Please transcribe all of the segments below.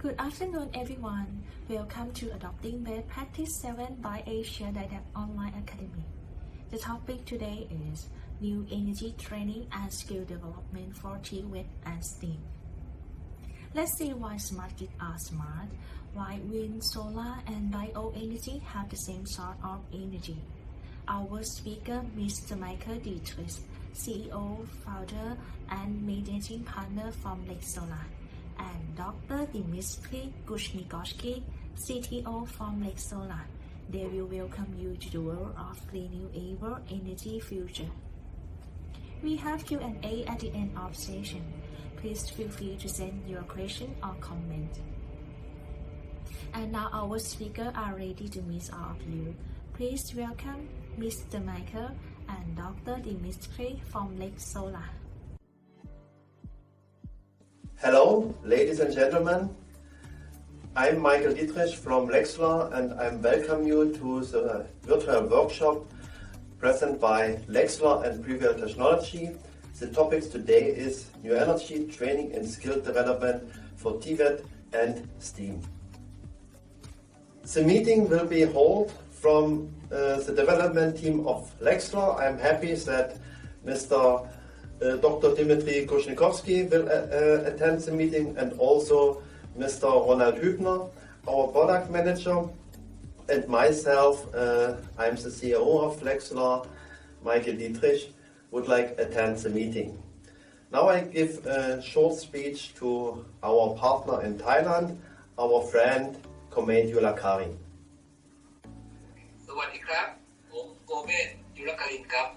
Good afternoon, everyone. Welcome to Adopting Best Practice 7 by Worlddidac Online Academy. The topic today is New Energy Training and Skill Development for TVET and STEAM. Let's see why smart grids are smart, why wind, solar, and bioenergy have the same sort of energy. Our speaker, Mr. Mpp Dxlr, CEO, founder, and managing partner from Lexola, and Dr. Dmitry Gushnikovsky, CTO from Lexola. They will welcome you to the world of renewable energy future. We have Q&A at the end of session. Please feel free to send your question or comment. And now our speakers are ready to meet all of you. Please welcome Mr. Mpp and Dr. Dmitry from Lexola. Hello, ladies and gentlemen. I'm Mpp Dxlr from Lexola, and I welcome you to the virtual workshop presented by Lexola and Previous Technology. The topic today is New Energy Training and Skill Development for TVET and STEAM. The meeting will be held from the development team of Lexola. I'm happy that Mr. Dr. Dmitry Gushnikovsky will attend the meeting, and also Mr. Ronald Hübner, our product manager, and myself, I'm the CEO of Lexola, Mpp Dxlr, would like to attend the meeting. Now I give a short speech to our partner in Thailand, our friend Komet Yulakarin. สวัสดีครับผมโกเมศ ยุลคลินครับ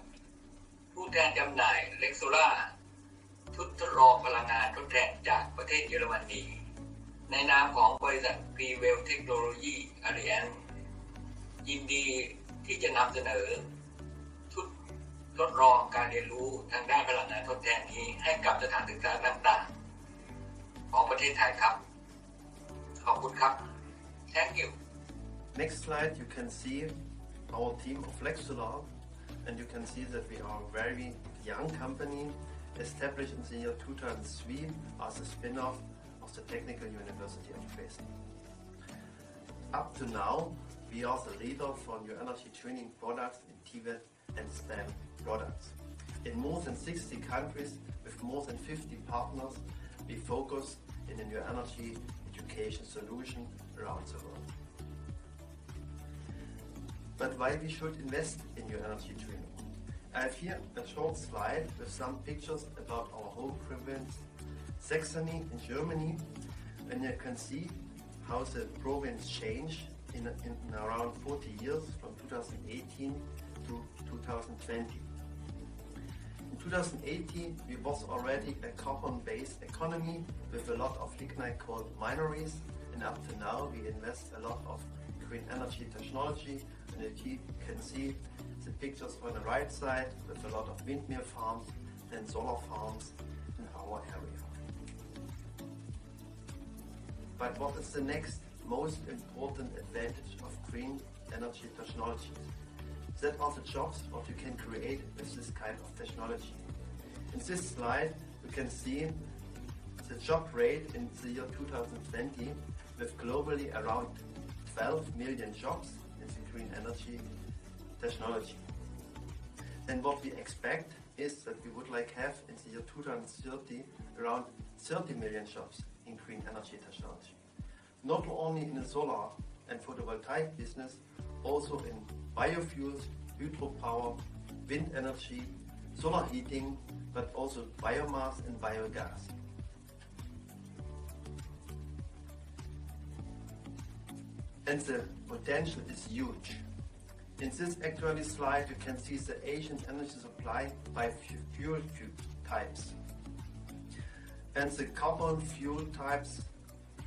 ผู้แทนจำหน่าย Lexola ชุดทดลองพลังงานทดแทนจากประเทศเยอรมนีในนามของบริษัท Reversible Technology Alliance ยินดีที่จะนำเสนอชุดทดลองการเรียนรู้ทางด้านพลังงานทดแทนนี้ให้กับสถานศึกษาต่างๆของประเทศไทยครับขอบคุณครับ Thank you. Next slide, you can see our team of Lexola, and you can see that we are a very young company, established in the year 2003 as a spin-off of the Technical University of Dresden. Up to now, we are the leader for new energy training products in TVET and STEM products. In more than 60 countries with more than 50 partners, we focus in a new energy education solution around the world. But why we should invest in new energy training? I have here a short slide with some pictures about our home province, Saxony in Germany, and you can see how the province changed in around 40 years from 2018 to 2020. In 2018, we was already a carbon-based economy with a lot of lignite coal mineries, and up to now we invest a lot of green energy technology, and you can see the pictures on the right side with a lot of windmill farms and solar farms in our area. But what is the next most important advantage of green energy technology? That are the jobs what you can create with this kind of technology. In this slide you can see the job rate in the year 2020 with globally around 12 million jobs in the green energy technology. And what we expect is that we would like have in the year 2030 around 30 million jobs in green energy technology. Not only in the solar and photovoltaic business, also in biofuels, hydropower, wind energy, solar heating, but also biomass and biogas. And the potential is huge. In this actually slide you can see the Asian energy supply by fuel types. And the carbon fuel types,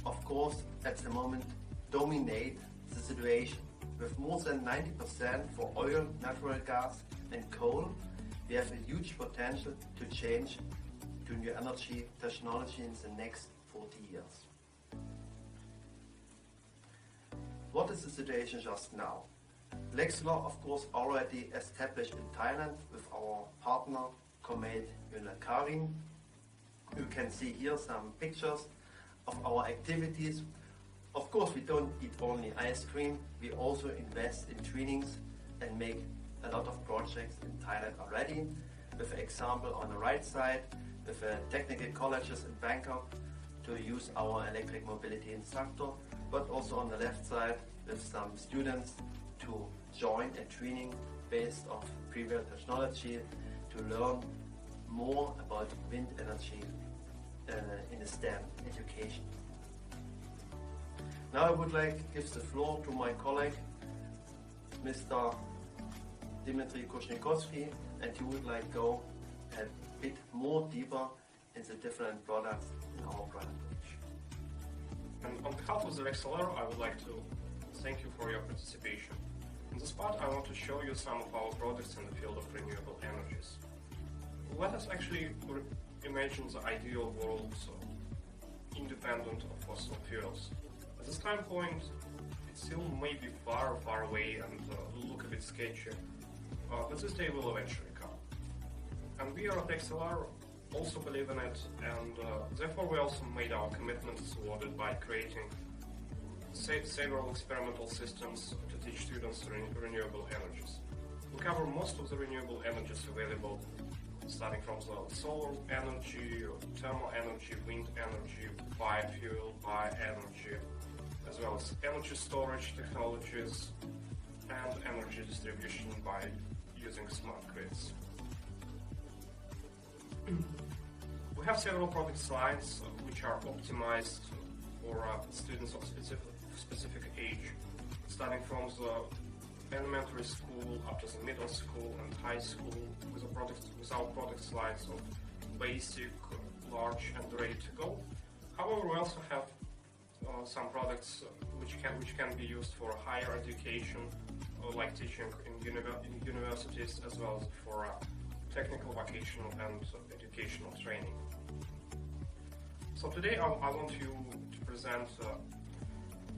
of course, at the moment dominate the situation. With more than 90% for oil, natural gas and coal, we have a huge potential to change to new energy technology in the next 40 years. What is the situation just now? Lexola, of course, already established in Thailand with our partner Komet Yulakarin. You can see here some pictures of our activities, of course, we don't eat only ice cream, we also invest in trainings and make a lot of projects in Thailand already. With an example on the right side, with technical colleges in Bangkok to use our electric mobility instructor, but also on the left side with some students to join a training based on previous technology to learn more about wind energy in the STEM education. Now I would like to give the floor to my colleague, Mr. Dmitry Kushnikovsky, and he would like to go a bit more deeper in the different products in our product range. And on behalf of the Lexola, I would like to thank you for your participation. In this part, I want to show you some of our products in the field of renewable energies. Let us actually imagine the ideal world independent of fossil fuels. At this time point, it still may be far, far away and look a bit sketchy, but this day will eventually come. And we are at Dxlr also believe in it, and therefore we also made our commitments toward it by creating several experimental systems to teach students renewable energies. We cover most of the renewable energies available, starting from the solar energy, thermal energy, wind energy, biofuel, bioenergy, as well as energy storage technologies and energy distribution by using smart grids. We have several product lines which are optimized for students of specific age, starting from the elementary school up to the middle school and high school, with our product lines of basic, large, and ready to go. However, we also have some products which can be used for higher education, like teaching in universities, as well as for technical, vocational, and educational training. So today I want you to present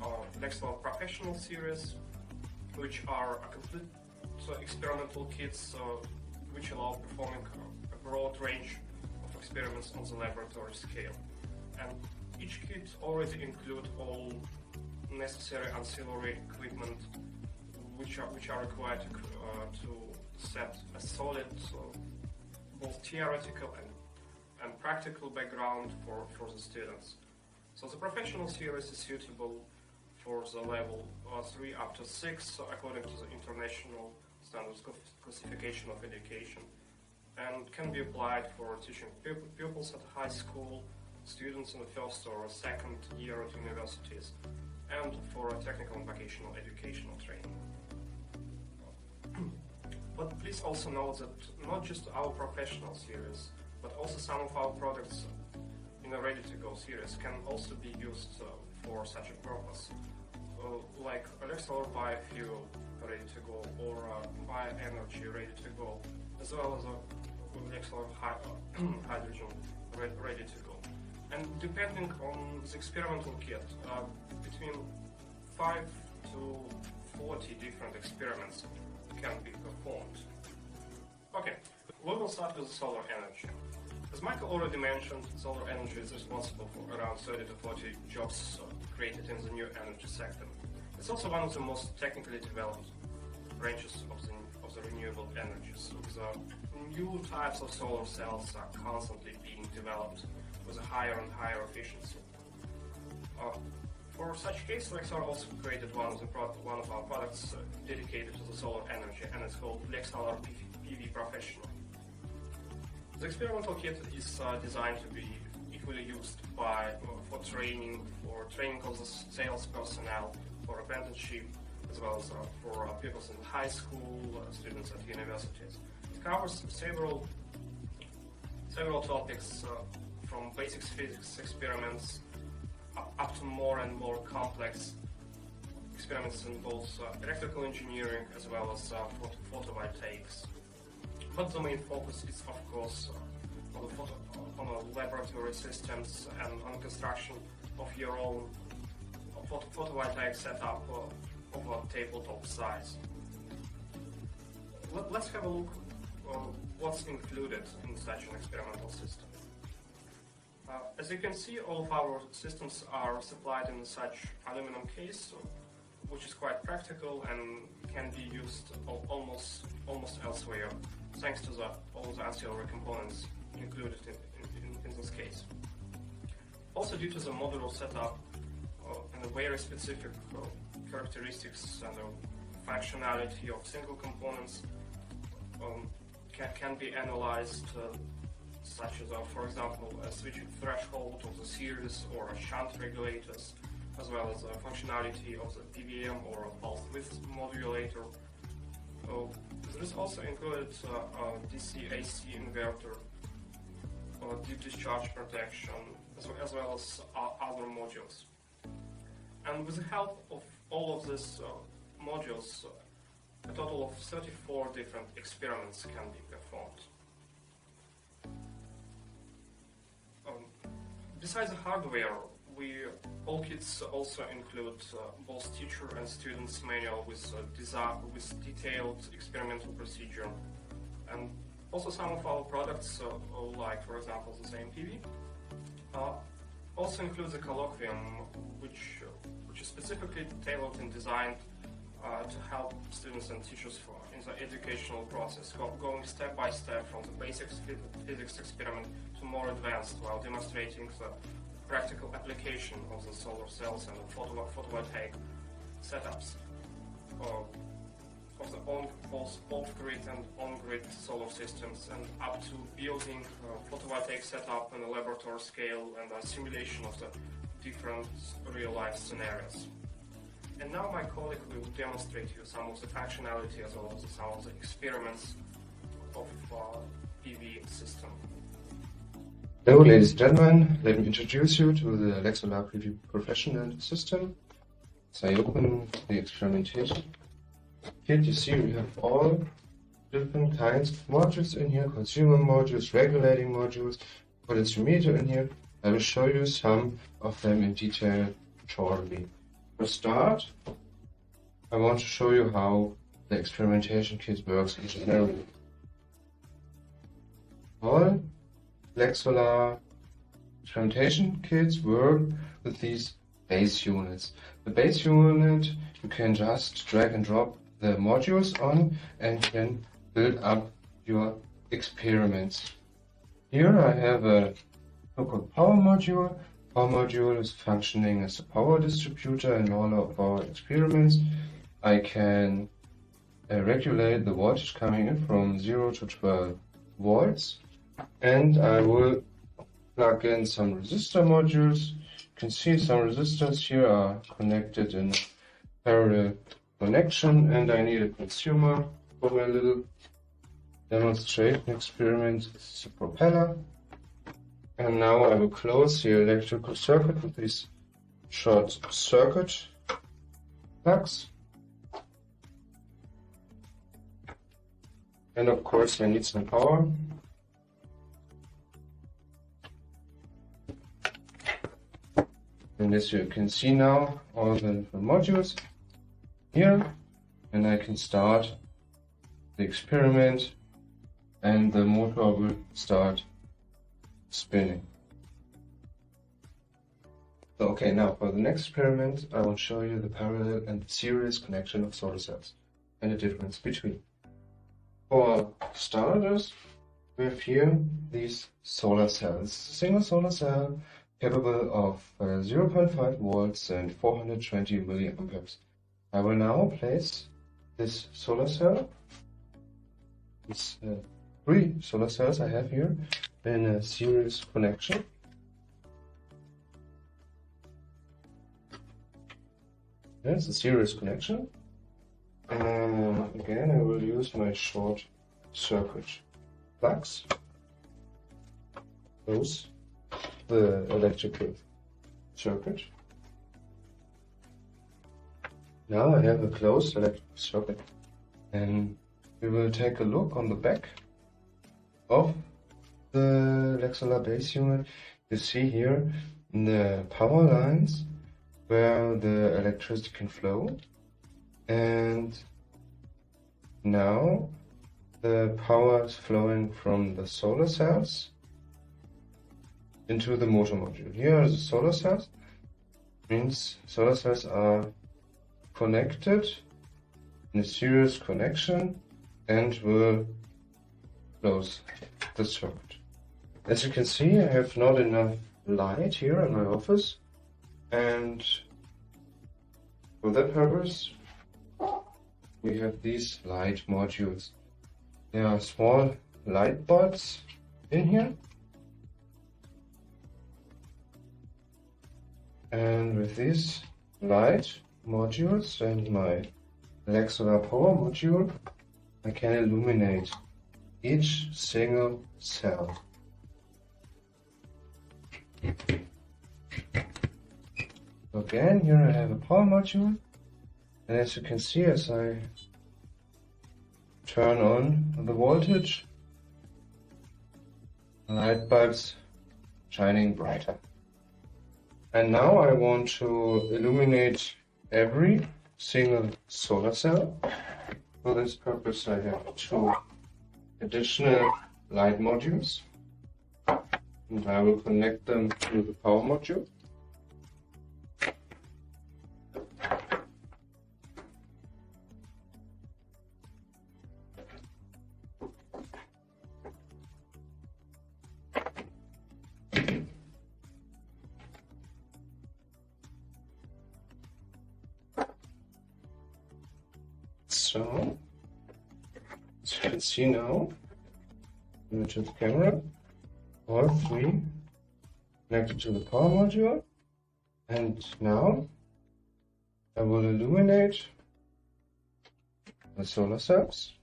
our Lexola Professional series, which are a complete experimental kits which allow performing a broad range of experiments on the laboratory scale. And each kit already includes all necessary ancillary equipment which are required to set a solid both theoretical and practical background for the students. So the professional series is suitable for the level 3 up to 6 according to the International Standards Classification of Education, and can be applied for teaching pupils at high school, students in the first or second year at universities, and for technical and vocational educational training. But please also note that not just our professional series, but also some of our products in a ready-to-go series can also be used for such a purpose, like Lexola biofuel ready-to-go or bioenergy ready-to-go, as well as Lexola hydrogen ready-to-go. And depending on the experimental kit, between 5 to 40 different experiments can be performed. Okay, we will start with solar energy. As Michael already mentioned, solar energy is responsible for around 30 to 40 jobs created in the new energy sector. It's also one of the most technically developed branches of the renewable energies. The new types of solar cells are constantly being developed with a higher and higher efficiency. For such case, Lexola also created one of our products dedicated to the solar energy, and it's called Lexola PV Professional. The experimental kit is designed to be equally used for training of the sales personnel, for apprenticeship, as well as for pupils in high school, students at universities. It covers several topics from basic physics experiments up to more and more complex experiments in both electrical engineering as well as photovoltaics. But the main focus is, of course, on laboratory systems and on construction of your own photovoltaic setup of a tabletop size. Let's have a look what's included in such an experimental system. As you can see, all of our systems are supplied in such aluminum case, which is quite practical and can be used almost elsewhere, thanks to all the ancillary components included in this case. Also, due to the modular setup and the very specific characteristics and the functionality of single components can be analyzed, such as, for example, a switching threshold of the series or a shunt regulators, as well as the functionality of the PWM or a pulse width modulator. There is also included a DC-AC inverter, deep discharge protection, as well as other modules. And with the help of all of these modules, a total of 34 different experiments can be performed. Besides the hardware, all kits also include both teacher and student's manual with detailed experimental procedure. And also some of our products, like for example the Mpp, also includes a colloquium which is specifically tailored and designed to help students and teachers in the educational process, going step by step from the basic physics experiment to more advanced, while demonstrating the practical application of the solar cells and the photovoltaic setups of the both off-grid and on-grid solar systems, and up to building photovoltaic setup on a laboratory scale and a simulation of the different real-life scenarios. And now my colleague will demonstrate you some of the functionality as well as some of the experiments of PV system. Hello ladies and gentlemen, let me introduce you to the Lexola PV Professional system. So I open the experimentation kit. You see we have all different kinds of modules in here, consumer modules, regulating modules, potentiometer in here. I will show you some of them in detail shortly. For start, I want to show you how the experimentation kit works in general. All Lexola experimentation kits work with these base units. The base unit you can just drag and drop the modules on and can build up your experiments. Here I have a so-called power module. Power module is functioning as a power distributor in all of our experiments. I can regulate the voltage coming in from 0 to 12 volts, and I will plug in some resistor modules. You can see some resistors here are connected in parallel connection, and I need a consumer for my little demonstration experiment. This is a propeller. And now I will close the electrical circuit with these short circuit plugs. And of course I need some power. And as you can see now, all the modules here, and I can start the experiment and the motor will start spinning. So, okay, now for the next experiment, I will show you the parallel and series connection of solar cells and the difference between. For starters, we have here these solar cells. Single solar cell capable of 0.5 volts and 420 milliamperes. I will now place this solar cell, these 3 solar cells I have here, in a series connection. There's a series connection. And again, I will use my short circuit plugs. Close the electrical circuit. Now I have a closed electrical circuit, and we will take a look on the back of the Lexola base unit. You see here the power lines where the electricity can flow, and now the power is flowing from the solar cells into the motor module. Here are the solar cells. Means solar cells are connected in a series connection and will close the circuit. As you can see, I have not enough light here in my office, and for that purpose we have these light modules. There are small light bulbs in here, and with these light modules and my Lexola power module, I can illuminate each single cell. Again, here I have a power module, and as you can see, as I turn on the voltage, the light bulbs shining brighter. And now I want to illuminate every single solar cell. For this purpose I have 2 additional light modules, and I will connect them to the power module. So, as you can see now, to the camera, all 3 connected to the power module, and now I will illuminate the solar cells,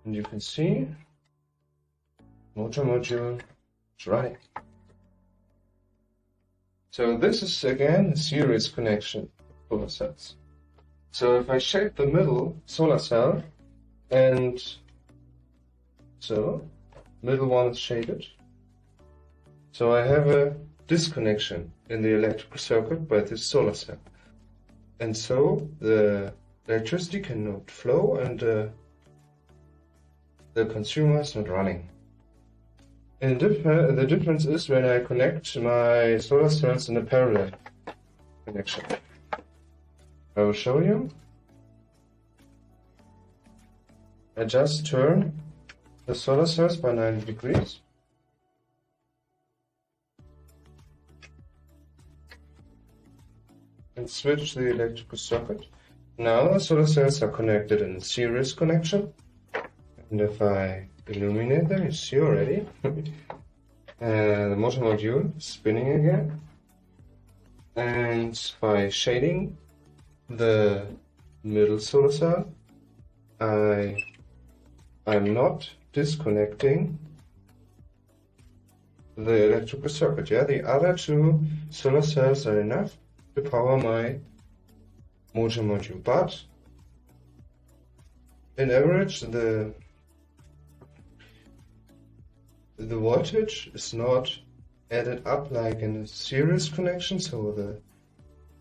and you can see motor module is running. So this is again a series connection of solar cells. So if I shade the middle solar cell, and so middle one is shaded, so I have a disconnection in the electrical circuit by this solar cell, and so the electricity cannot flow and the consumer is not running. And the difference is when I connect my solar cells in a parallel connection. I will show you. I just turn the solar cells by 90 degrees. And switch the electrical circuit. Now the solar cells are connected in a series connection. And if I illuminate them, you see already the motor module is spinning again. And by shading the middle solar cell, I'm not disconnecting the electrical circuit. Yeah, the other 2 solar cells are enough to power my motor module, but in average the voltage is not added up like in a series connection, so the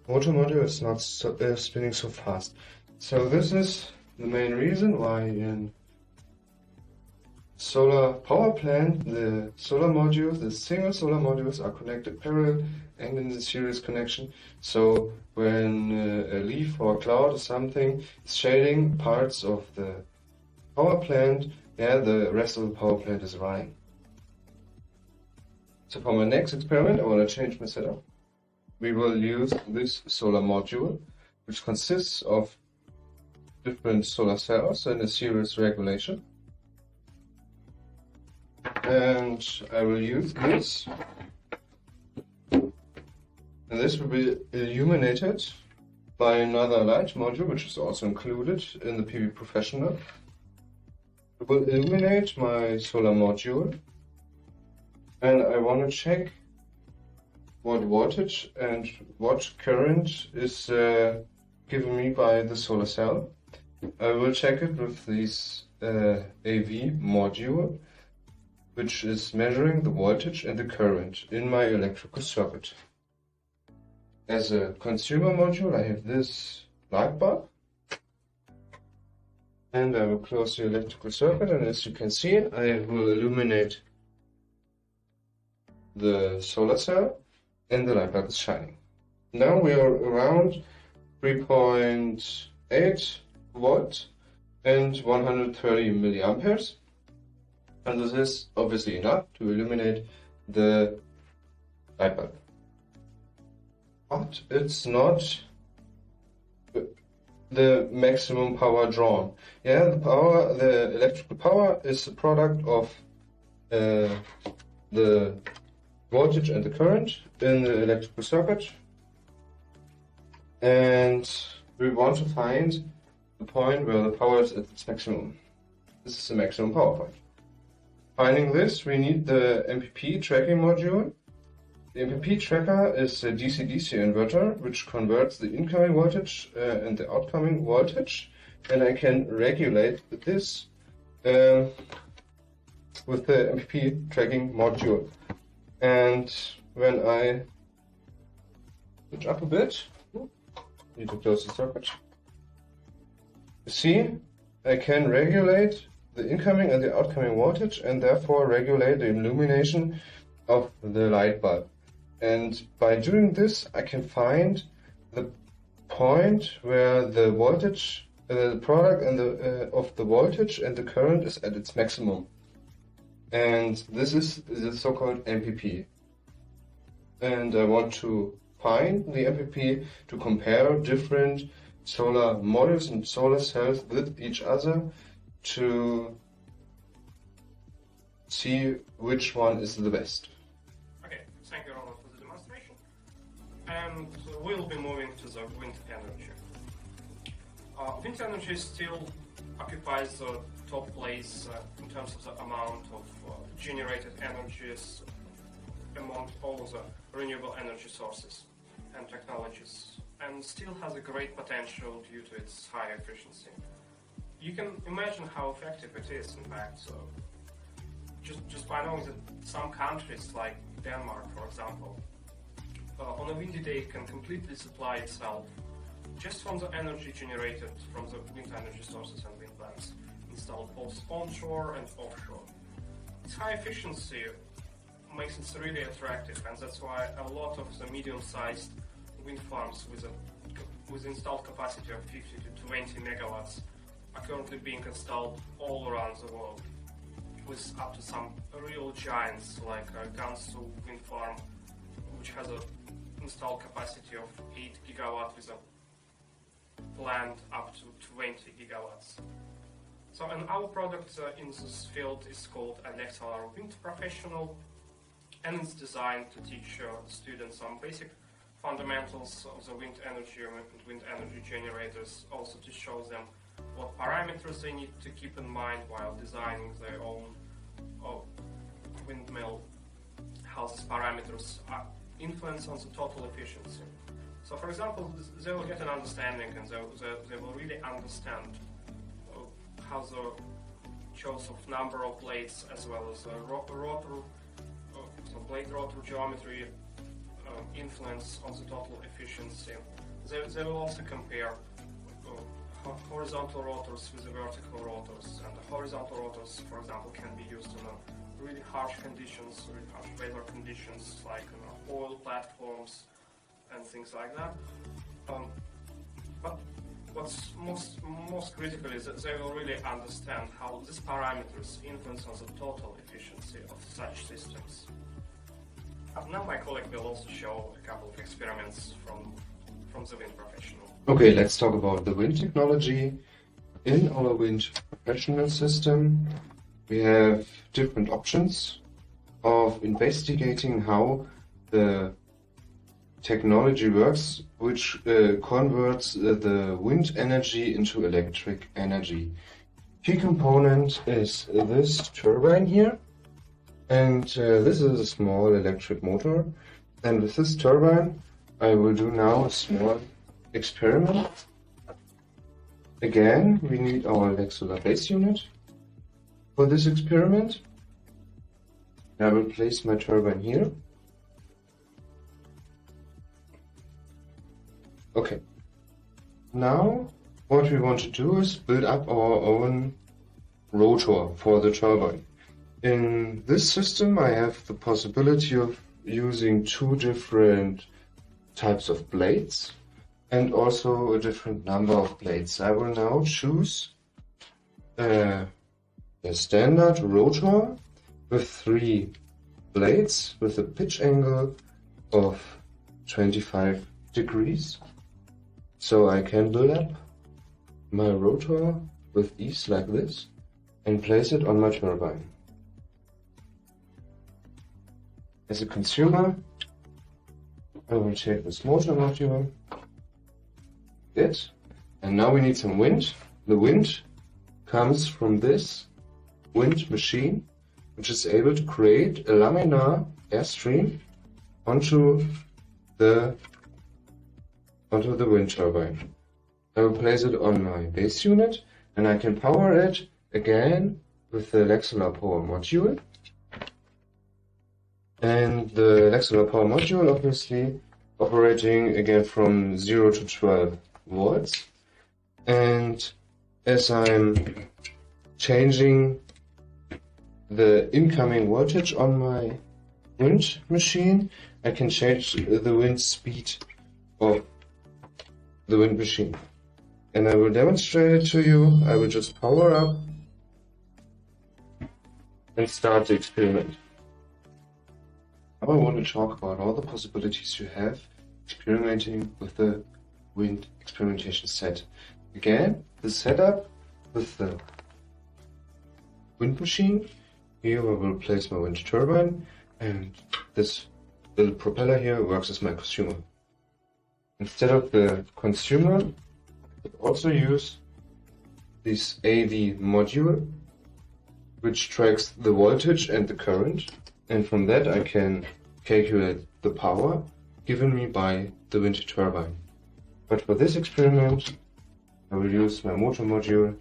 motor module is not spinning so fast. So this is the main reason why in solar power plant the solar modules, the single solar modules, are connected parallel and in the series connection. So when a leaf or a cloud or something is shading parts of the power plant, yeah, the rest of the power plant is running. So for my next experiment, I want to change my setup. We will use this solar module, which consists of different solar cells and a series regulation. And I will use this. And this will be illuminated by another light module, which is also included in the Mpp Professional. It will illuminate my solar module. And I want to check what voltage and what current is given me by the solar cell. I will check it with this AV module, which is measuring the voltage and the current in my electrical circuit. As a consumer module, I have this light bulb, and I will close the electrical circuit, and as you can see, I will illuminate the solar cell and the light bulb is shining. Now we are around 3.8 volt and 130 milliamperes, and this is obviously enough to illuminate the light bulb. But it's not the maximum power drawn. Yeah, the electrical power is a product of the voltage and the current in the electrical circuit, and we want to find the point where the power is at its maximum. This is the maximum power point. Finding this, we need the Mpp Tracking Module. The Mpp tracker is a DC-DC inverter which converts the incoming voltage and the outgoing voltage, and I can regulate this with the Mpp Tracking Module. And when I switch up a bit, need to close the circuit. You see, I can regulate the incoming and the outgoing voltage and therefore regulate the illumination of the light bulb. And by doing this, I can find the point where the voltage, the product and of the voltage and the current is at its maximum. And this is the so-called Mpp. And I want to find the Mpp to compare different solar modules and solar cells with each other to see which one is the best. Okay, thank you, Ronald, for the demonstration. And we'll be moving to the wind energy. Wind energy still occupies the top place in terms of the amount of generated energies among all the renewable energy sources and technologies, and still has a great potential due to its high efficiency. You can imagine how effective it is, in fact. So just by knowing that some countries, like Denmark, for example, on a windy day can completely supply itself just from the energy generated from the wind energy sources and wind plants installed both onshore and offshore. Its high efficiency makes it really attractive, and that's why a lot of the medium-sized wind farms with installed capacity of 50 to 20 megawatts are currently being installed all around the world, with up to some real giants like Gansu wind farm, which has an installed capacity of 8 gigawatt with a planned up to 20 gigawatts. So, and our product in this field is called Lexola Wind Professional, and it's designed to teach students some basic fundamentals of the wind energy and wind energy generators, also to show them what parameters they need to keep in mind while designing their own windmill, how these parameters influence on the total efficiency. So, for example, they will get an understanding, and they will really understand how the choice of number of blades as well as blade rotor geometry influence on the total efficiency. They will also compare horizontal rotors with the vertical rotors, and the horizontal rotors, for example, can be used in really harsh conditions, really harsh weather conditions, like oil platforms and things like that. But what's most critical is that they will really understand how these parameters influence on the total efficiency of such systems. Now my colleague will also show a couple of experiments from the Wind Professional. Okay, let's talk about the wind technology. In our Wind Professional system, we have different options of investigating how the technology works, which converts the wind energy into electric energy. Key component is this turbine here, and this is a small electric motor. And with this turbine, I will do now a small experiment. Again, we need our Lexola base unit for this experiment. I will place my turbine here. Okay, now what we want to do is build up our own rotor for the turbine. In this system I have the possibility of using two different types of blades and also a different number of blades. I will now choose a standard rotor with 3 blades with a pitch angle of 25 degrees. So I can build up my rotor with ease like this and place it on my turbine. As a consumer, I will take this motor module, and now we need some wind. The wind comes from this wind machine, which is able to create a laminar airstream onto the wind turbine. I will place it on my base unit, and I can power it again with the Lexola power module. And the Lexola power module obviously operating again from 0 to 12 volts. And as I'm changing the incoming voltage on my wind machine, I can change the wind speed of the wind machine. And I will demonstrate it to you. I will just power up and start the experiment. Now I want to talk about all the possibilities you have experimenting with the wind experimentation set. Again, the setup with the wind machine. Here I will place my wind turbine, and this little propeller here works as my consumer. Instead of the consumer, I could also use this AV module, which tracks the voltage and the current, and from that I can calculate the power given me by the wind turbine. But for this experiment, I will use my motor module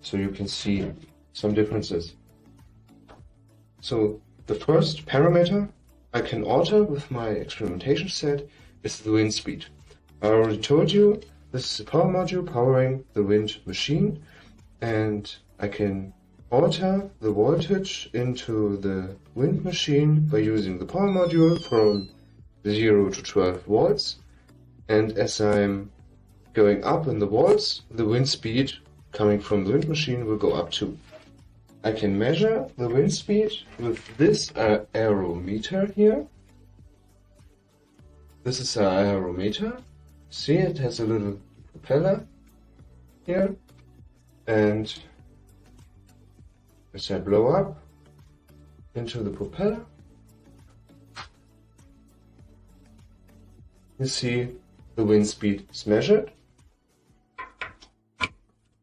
so you can see some differences. So the first parameter I can alter with my experimentation set is the wind speed. I already told you this is a power module powering the wind machine, and I can alter the voltage into the wind machine by using the power module from 0 to 12 volts. And as I'm going up in the volts, the wind speed coming from the wind machine will go up too. I can measure the wind speed with this Aerometer here. This is an Aerometer. See, it has a little propeller here, and as I blow up into the propeller, you see the wind speed is measured.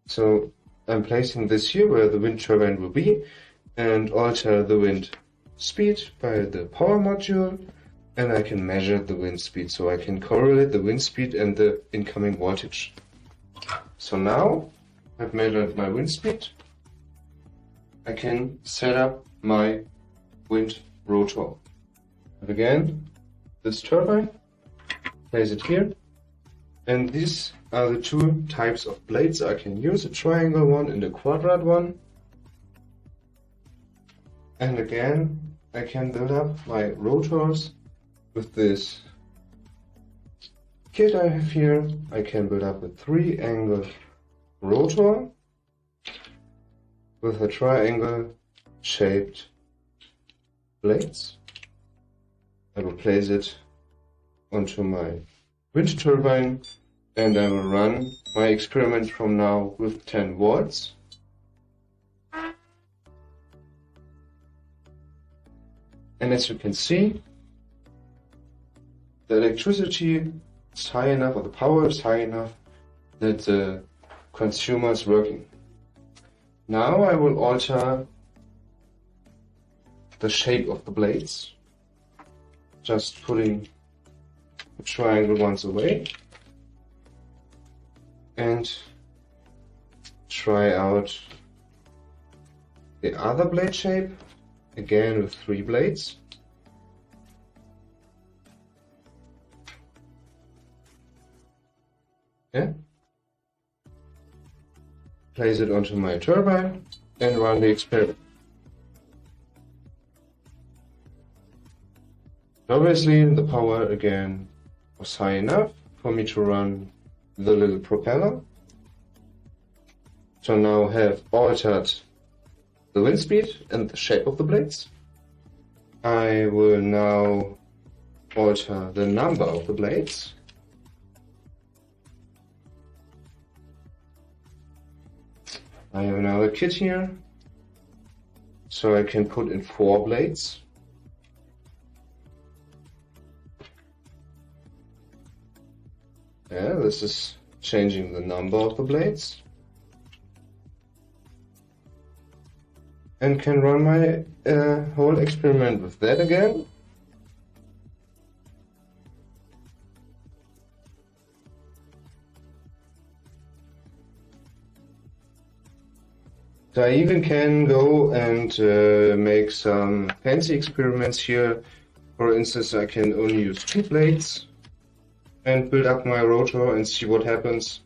So I'm placing this here where the wind turbine will be, and alter the wind speed by the power module, and I can measure the wind speed, so I can correlate the wind speed and the incoming voltage. So now I've measured my wind speed. I can set up my wind rotor. And again, this turbine, place it here, and these are the two types of blades I can use, a triangle one and a quadrant one. And again, I can build up my rotors with this kit I have here. I can build up a 3-angle rotor with a triangle shaped blades. I will place it onto my wind turbine, and I will run my experiment from now with 10 volts. And as you can see, the electricity is high enough, or the power is high enough, that the consumer is working. Now I will alter the shape of the blades, just putting the triangle ones away, and try out the other blade shape, again with 3 blades. Yeah. Place it onto my turbine and run the experiment. Obviously the power again was high enough for me to run the little propeller. So now have altered the wind speed and the shape of the blades. I will now alter the number of the blades. I have another kit here, so I can put in 4 blades. Yeah, this is changing the number of the blades. And can run my whole experiment with that again. So I even can go and make some fancy experiments here. For instance, I can only use 2 blades and build up my rotor and see what happens.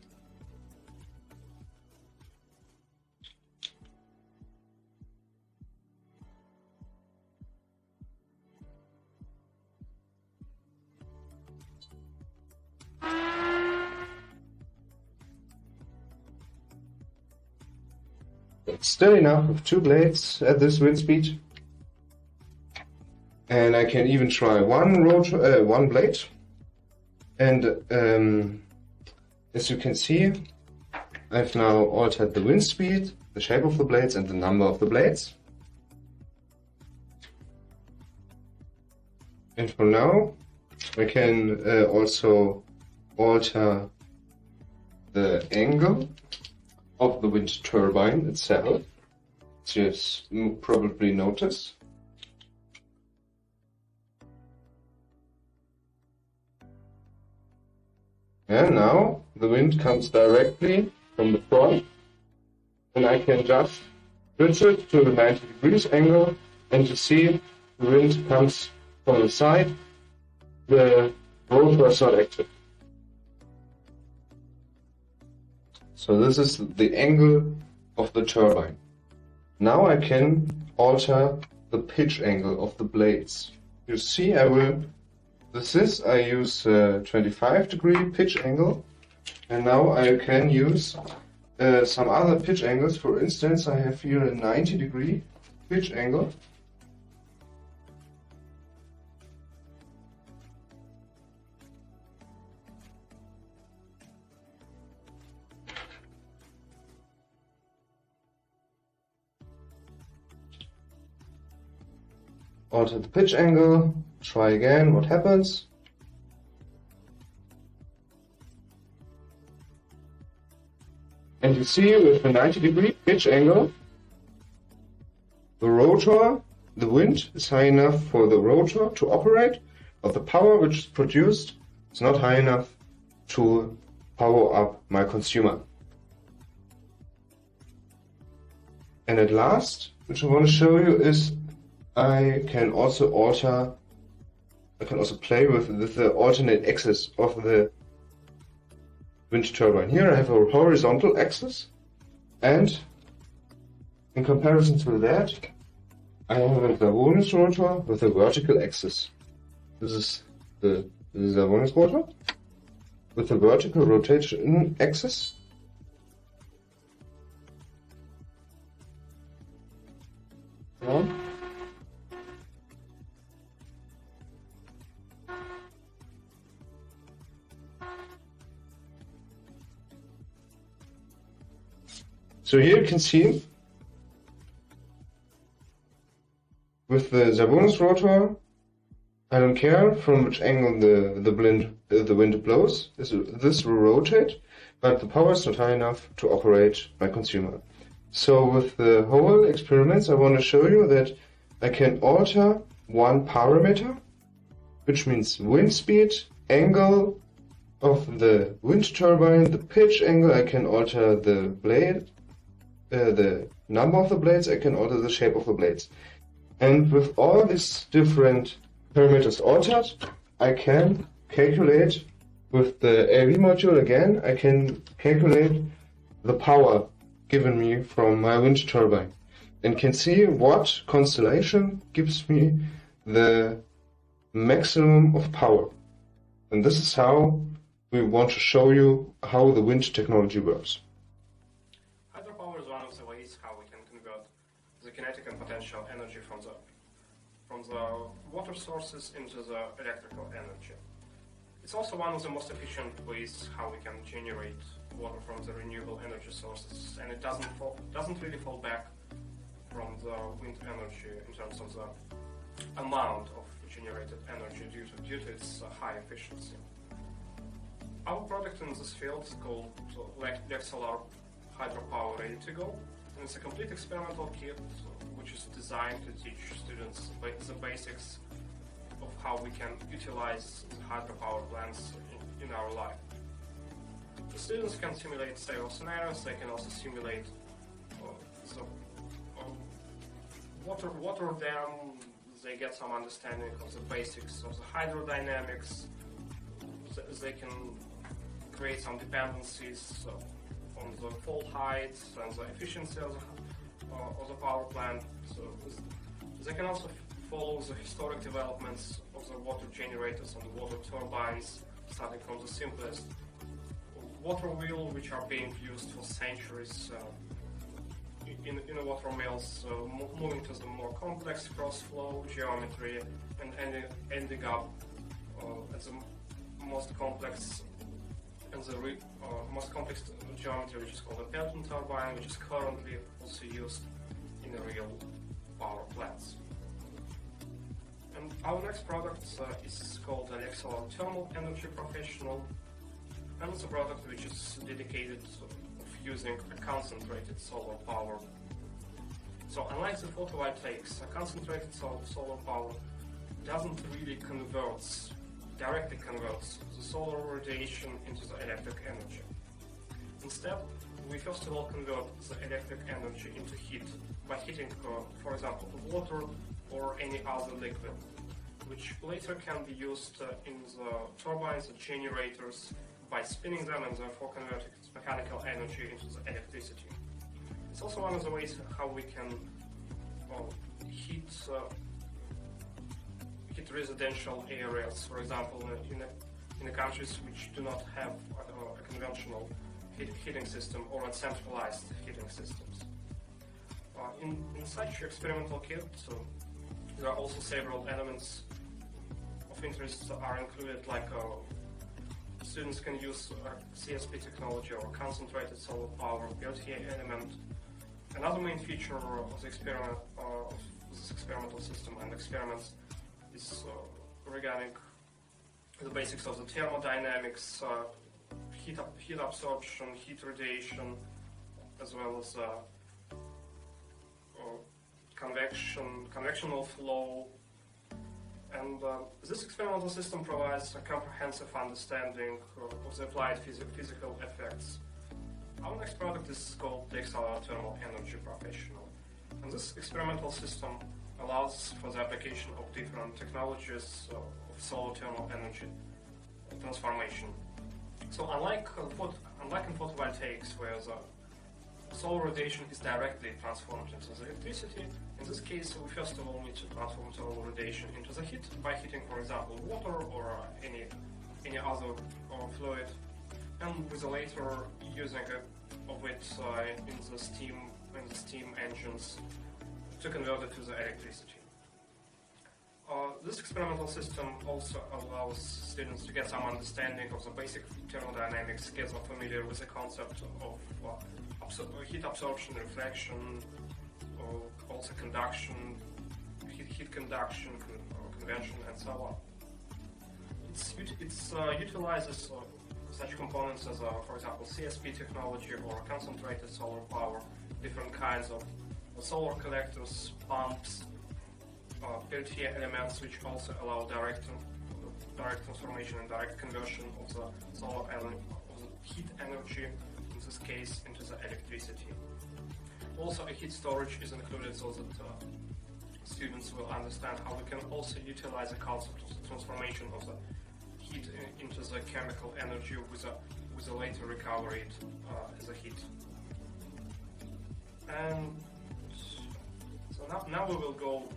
It's still enough with 2 blades at this wind speed. And I can even try one blade. And as you can see, I've now altered the wind speed, the shape of the blades and the number of the blades. And for now, I can also alter the angle of the wind turbine itself, as you probably notice. And now the wind comes directly from the front, and I can just switch it to the 90 degrees angle, and you see the wind comes from the side. The rotor is not active. So this is the angle of the turbine. Now I can alter the pitch angle of the blades. You see, I use 25-degree pitch angle, and now I can use some other pitch angles. For instance, I have here a 90-degree pitch angle. Alter the pitch angle, try again what happens. And you see, with the 90-degree pitch angle, the rotor, the wind is high enough for the rotor to operate, but the power which is produced is not high enough to power up my consumer. And at last, which I want to show you is I can also play with the alternate axis of the wind turbine. Here I have a horizontal axis, and in comparison to that, I have a Savonius rotor with a vertical axis. This is the Savonius rotor with a vertical rotation axis. So here you can see, with the Savonius rotor, I don't care from which angle the wind blows. This will rotate, but the power is not high enough to operate my consumer. So with the whole experiments, I want to show you that I can alter one parameter, which means wind speed, angle of the wind turbine, the pitch angle. I can alter the blade. The number of the blades, I can alter the shape of the blades. And with all these different parameters altered, I can calculate with the AV module again, I can calculate the power given me from my wind turbine and can see what constellation gives me the maximum of power. And this is how we want to show you how the wind technology works. Hydropower is one of the ways how we can convert the kinetic and potential energy from the water sources into the electrical energy. It's also one of the most efficient ways how we can generate water from the renewable energy sources, and it doesn't really fall back from the wind energy in terms of the amount of generated energy due to its high efficiency. Our product in this field is called Lexola Hydropower Ready to Go, and it's a complete experimental kit which is designed to teach students the basics of how we can utilize the hydropower plants in our life. The students can simulate several scenarios. They can also simulate the water dam. They get some understanding of the basics of the hydrodynamics. They can create some dependencies on the fall heights and the efficiency of the power plant. So they can also follow the historic developments of the water generators and the water turbines, starting from the simplest water wheel, which are being used for centuries in the water mills, moving to the more complex cross-flow geometry and ending up at the most complex geometry, which is called a Mpp turbine, which is currently also used in the real power plants. And our next product is called the Lexola Thermal Energy Professional, and it's a product which is dedicated of using a concentrated solar power. So unlike the photovoltaics, a concentrated solar power doesn't really directly converts the solar radiation into the electric energy. Instead, we first of all convert the electric energy into heat by heating, for example, water or any other liquid, which later can be used in the turbines and generators by spinning them and therefore converting its mechanical energy into the electricity. It's also one of the ways how we can heat residential areas, for example, in the countries which do not have a conventional heating system or a centralized heating systems. In such experimental kit, there are also several elements of interest that are included, like students can use CSP technology or concentrated solar power LTA element. Another main feature of the experiment, of this experimental system and experiments is regarding the basics of the thermodynamics, heat absorption, heat radiation, as well as convectional flow. And this experimental system provides a comprehensive understanding of the applied physical effects. Our next product is called Dxlr Thermal Energy Professional. And this experimental system allows for the application of different technologies of solar thermal energy transformation. So unlike in photovoltaics, where the solar radiation is directly transformed into the electricity, in this case we first of all need to transform solar radiation into the heat by heating, for example, water or any other fluid, and with the later using of it in the steam engines to convert it to the electricity. This experimental system also allows students to get some understanding of the basic thermodynamics, get them familiar with the concept of heat absorption, reflection, also conduction, heat conduction, convention, and so on. It utilizes such components as, for example, CSP technology or concentrated solar power, different kinds of solar collectors, pumps, LTA elements, which also allow direct transformation and direct conversion of the solar heat energy, in this case, into the electricity. Also, a heat storage is included so that students will understand how we can also utilize the concept of the transformation of the heat into the chemical energy with a later recovery as a heat. And so now we will go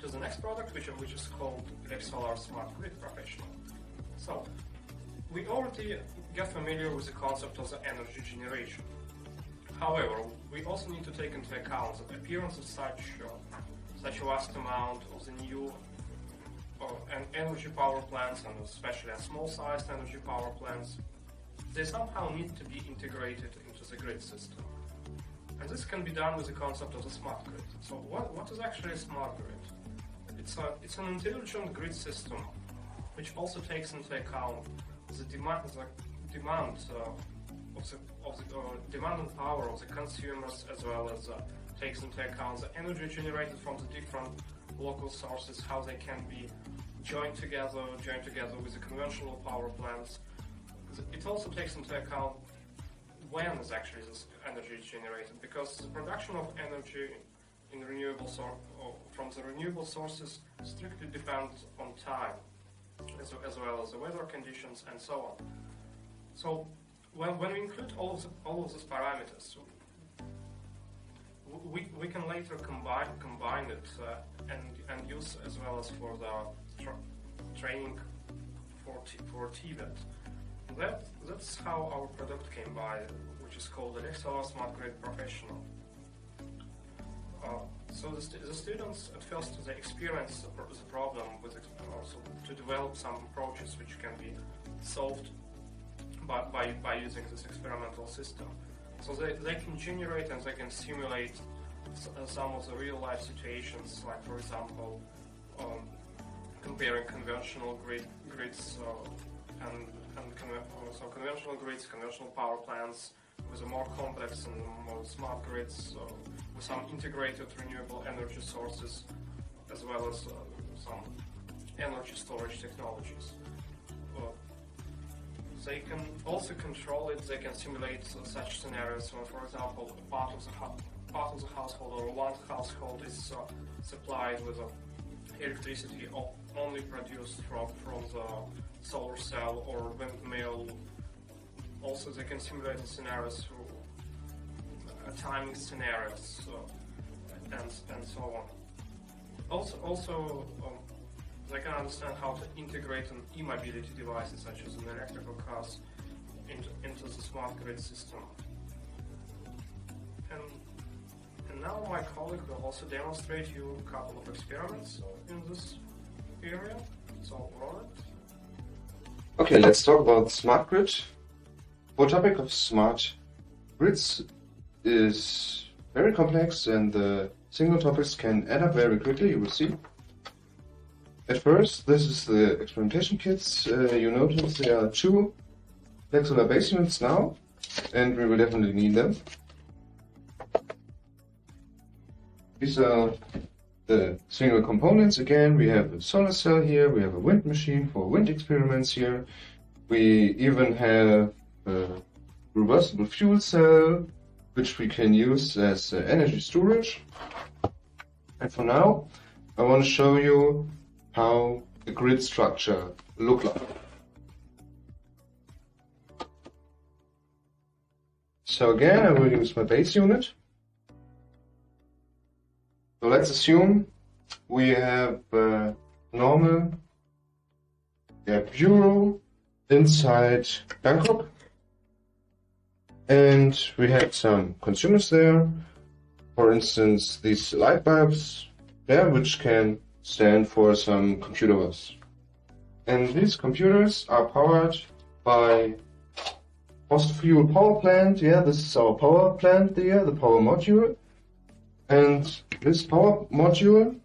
to to the next product, which is called Lexola Smart Grid Professional. So, we already get familiar with the concept of the energy generation. However, we also need to take into account the appearance of such a vast amount of the new energy power plants, and especially small-sized energy power plants. They somehow need to be integrated into the grid system. And this can be done with the concept of the smart grid. So what is actually a smart grid? It's an intelligent grid system which also takes into account the demand and power of the consumers, as well as takes into account the energy generated from the different local sources, how they can be joined together with the conventional power plants. It also takes into account when is actually this energy generated, because the production of energy in from the renewable sources strictly depends on time, as well as the weather conditions and so on. So when we include all of these parameters, we can later combine it and use as well as for the training for TVET. That's how our product came by, which is called the Lexola Smart Grid Professional. So the students at first they experience the problem with also to develop some approaches which can be solved by using this experimental system. So they can generate and they can simulate some of the real life situations, like for example comparing conventional grids so conventional grids, conventional power plants with a more complex and more smart grids with some integrated renewable energy sources, as well as some energy storage technologies. They can also control it. They can simulate such scenarios. So, for example, part of the household or one household is supplied with electricity only produced from the solar cell or windmill. Also, they can simulate the scenarios through timing scenarios and so on. Also, they can understand how to integrate an e-mobility devices such as an electrical cars into the smart grid system. And now my colleague will also demonstrate you a couple of experiments in this area. So, Robert. Okay, let's talk about smart grid. The topic of smart grids is very complex, and the single topics can add up very quickly, you will see. At first, this is the experimentation kits. You notice there are 2 Lexola base units now, and we will definitely need them. These are the single components. Again, we have a solar cell here, we have a wind machine for wind experiments here. We even have a reversible fuel cell, which we can use as energy storage. And for now, I want to show you how the grid structure looks like. So again, I will use my base unit. So let's assume we have a normal bureau inside Bangkok, and we have some consumers there. For instance, these light bulbs there, which can stand for some computers. And these computers are powered by fossil fuel power plant. Yeah, this is our power plant there, the power module. And this power module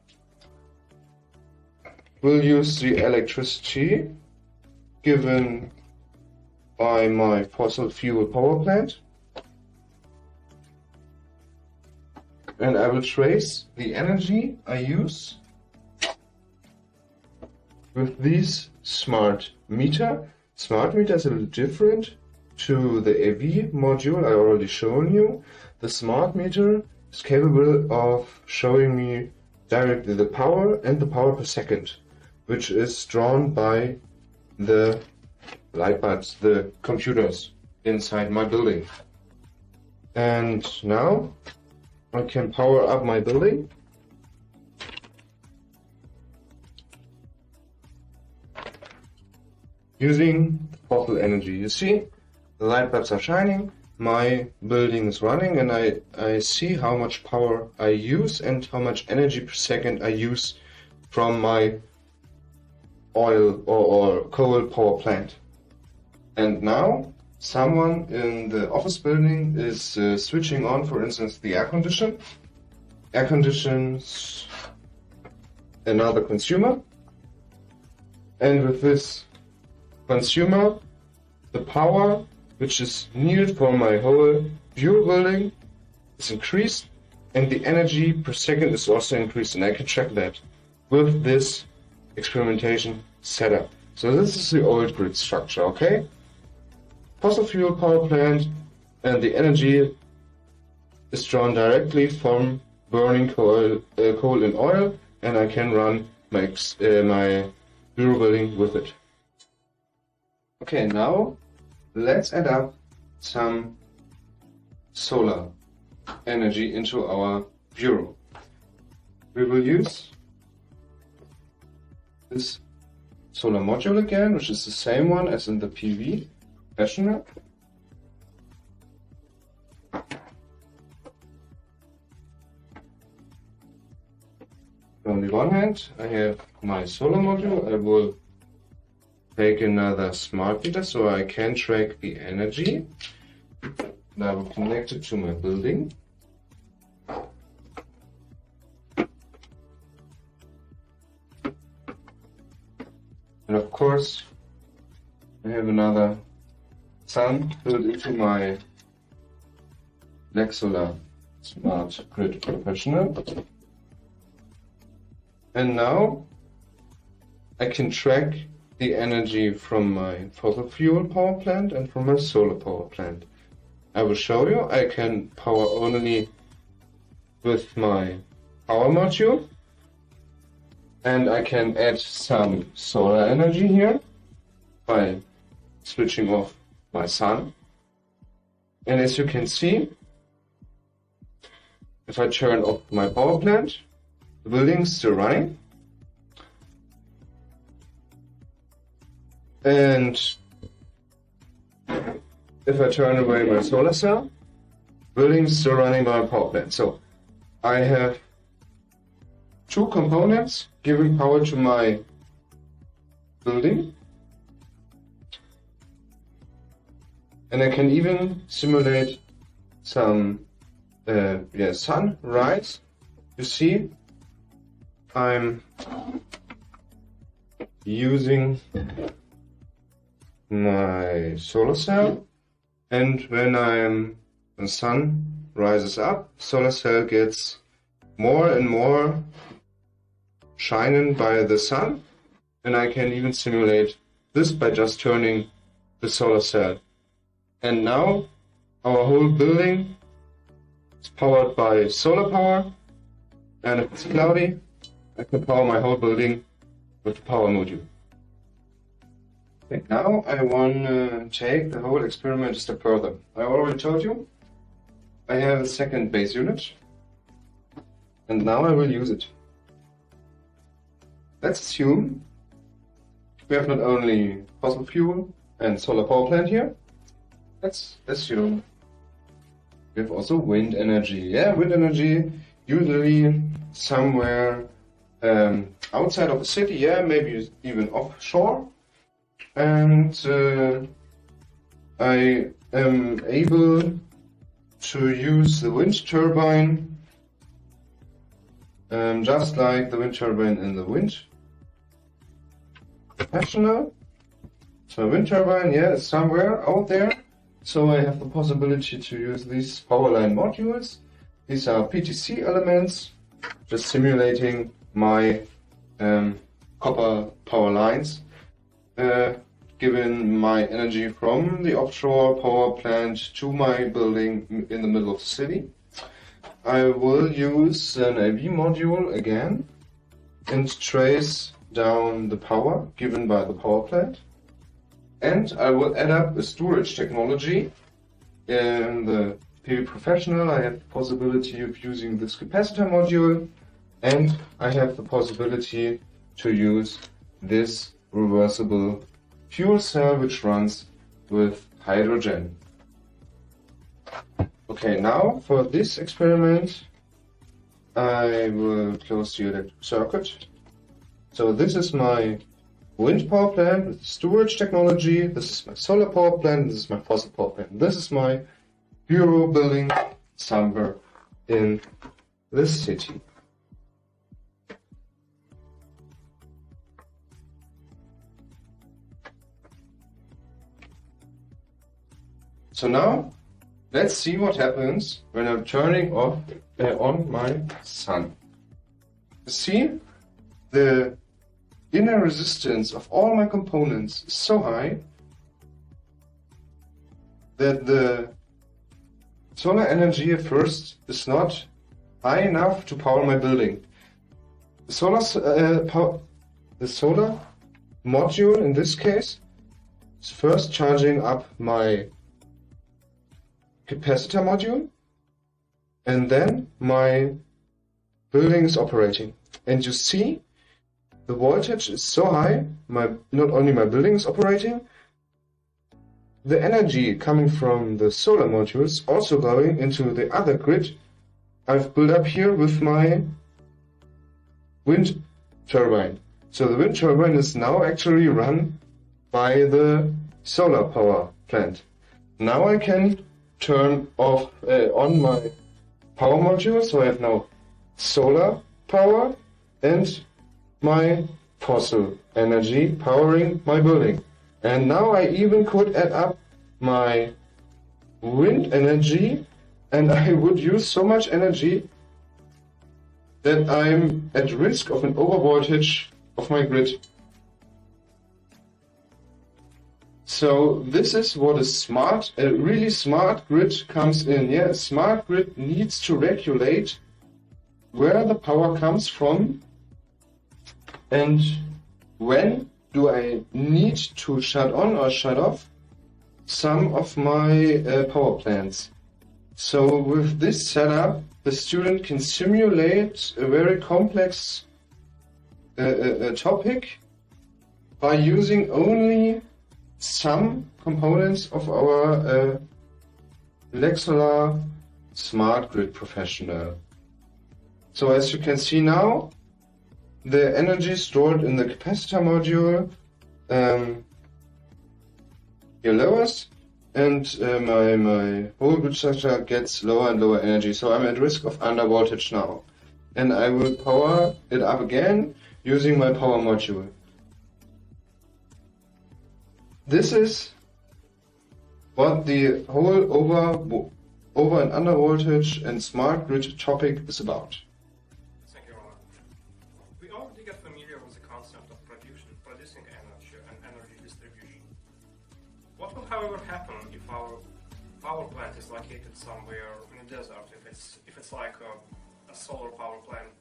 will use the electricity given by my fossil fuel power plant. And I will trace the energy I use with this smart meter. Smart meter is a little different to the AV module I already shown you. The smart meter is capable of showing me directly the power and the power per second, which is drawn by the light bulbs, the computers inside my building. And now I can power up my building. using fossil energy. You see, the light bulbs are shining, my building is running, and I see how much power I use and how much energy per second I use from my oil or coal power plant. And now someone in the office building is switching on, for instance, the air conditions another consumer, and with this consumer, the power which is needed for my whole bureau building is increased, and the energy per second is also increased, and I can track that with this experimentation setup. So this is the old grid structure, okay? Fossil fuel power plant, and the energy is drawn directly from burning coal and oil, and I can run my bureau building with it. Okay, now let's add up some solar energy into our bureau. We will use this solar module again, which is the same one as in the PV Professional. On the one hand, I have my solar module. I will take another smart meter so I can track the energy. And I will connect it to my building. And of course, I have another sun built into my Lexola Smart Grid Professional. And now I can track the energy from my fossil fuel power plant and from my solar power plant. I will show you I can power only with my power module, and I can add some solar energy here by switching off my sun. And as you can see, if I turn off my power plant, the building is still running. And if I turn away my solar cell, the building is still running by my power plant. So I have two components giving power to my building. And I can even simulate some sunrise. You see, I'm using my solar cell, and when the sun rises up, solar cell gets more and more shining by the sun, and I can even simulate this by just turning the solar cell. And now our whole building is powered by solar power, and if it's cloudy, I can power my whole building with the power module. Okay, now I want to take the whole experiment a step further. I already told you I have a second base unit, and now I will use it. Let's assume we have not only fossil fuel and solar power plant here. Let's assume we have also wind energy. Yeah, wind energy, usually somewhere outside of the city, yeah, maybe even offshore. And I am able to use the wind turbine just like the wind turbine in the wind professional. So wind turbine, yeah, is somewhere out there. So I have the possibility to use these power line modules. These are PTC elements, just simulating my copper power lines, given my energy from the offshore power plant to my building in the middle of the city. I will use an AV module again and trace down the power given by the power plant. And I will add up a storage technology. In the PV Professional, I have the possibility of using this capacitor module, and I have the possibility to use this reversible fuel cell which runs with hydrogen. Okay, now for this experiment I will close the electric circuit. So this is my wind power plant with storage technology, this is my solar power plant, this is my fossil power plant. This is my bureau building somewhere in this city. So now, let's see what happens when I'm turning on my sun. You see, the inner resistance of all my components is so high that the solar energy at first is not high enough to power my building. The solar module in this case is first charging up my capacitor module, and then my building is operating. And you see, the voltage is so high, not only my building is operating, the energy coming from the solar module is also going into the other grid I've built up here with my wind turbine. So the wind turbine is now actually run by the solar power plant. Now I can turn off on my power module, so I have now solar power and my fossil energy powering my building. And now I even could add up my wind energy, and I would use so much energy that I'm at risk of an overvoltage of my grid. So this is what a really smart grid comes in. Yeah, a smart grid needs to regulate where the power comes from and when do I need to shut on or shut off some of my power plants. So with this setup, the student can simulate a very complex topic by using only some components of our Lexola Smart Grid Professional. So as you can see now, the energy stored in the capacitor module here lowers, and my whole grid structure gets lower and lower energy. So I'm at risk of under voltage now. And I will power it up again using my power module. This is what the whole over and under voltage and smart grid topic is about. Thank you, Roman. We already get familiar with the concept of producing energy and energy distribution. What will, however, happen if our power plant is located somewhere in a desert? If it's like a solar power plant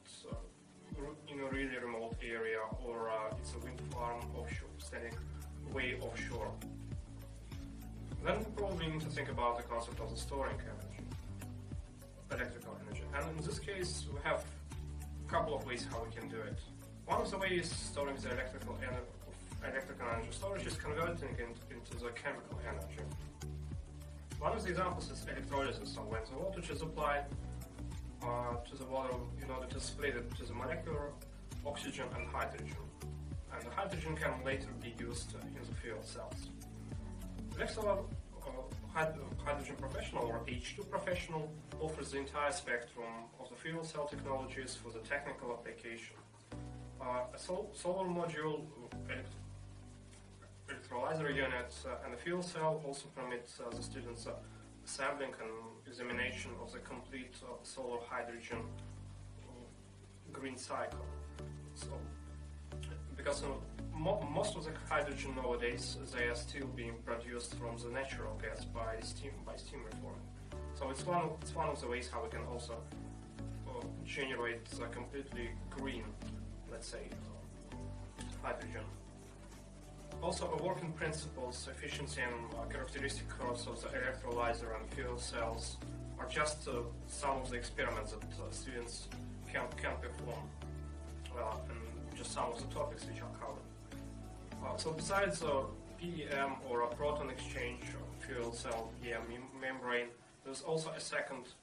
in a really remote area, or it's a wind farm offshore, standing way offshore. Then we probably need to think about the concept of the storing energy, electrical energy. And in this case, we have a couple of ways how we can do it. One of the ways storing the electrical energy storage is converting it into the chemical energy. One of the examples is electrolysis. So when the voltage is applied to the water in order to split it to the molecular oxygen and hydrogen. And the hydrogen can later be used in the fuel cells. Lexola Hydrogen Professional, or H2 Professional, offers the entire spectrum of the fuel cell technologies for the technical application. A solar module, electrolyzer unit, and the fuel cell also permits the students assembling and examination of the complete solar hydrogen green cycle. So, because most of the hydrogen nowadays, they are still being produced from the natural gas by steam reforming. So it's one of the ways how we can also generate the completely green, let's say, hydrogen. Also, working principles, efficiency and characteristic curves of the electrolyzer and fuel cells are just some of the experiments that students can perform, and just some of the topics which are covered. So besides PEM or a proton exchange fuel cell membrane. There's also a second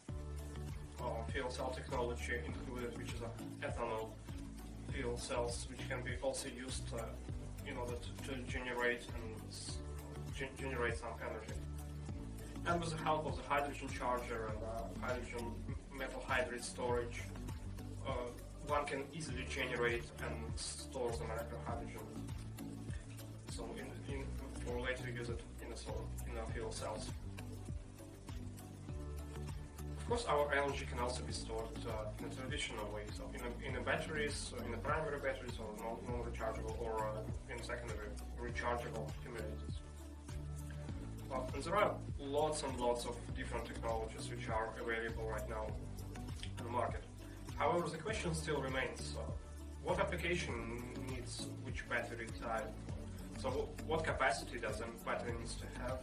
fuel cell technology included, which is ethanol fuel cells, which can be also used in order to generate some energy. And with the help of the hydrogen charger and hydrogen metal hydride storage, one can easily generate and store some hydrogen. So for later use it in the fuel cells. Of course, our energy can also be stored in a traditional way, so in the batteries, in the primary batteries, or non-rechargeable, or in secondary rechargeable accumulators. And there are lots and lots of different technologies which are available right now in the market. However, the question still remains, what application needs which battery type? So what capacity does a battery needs to have?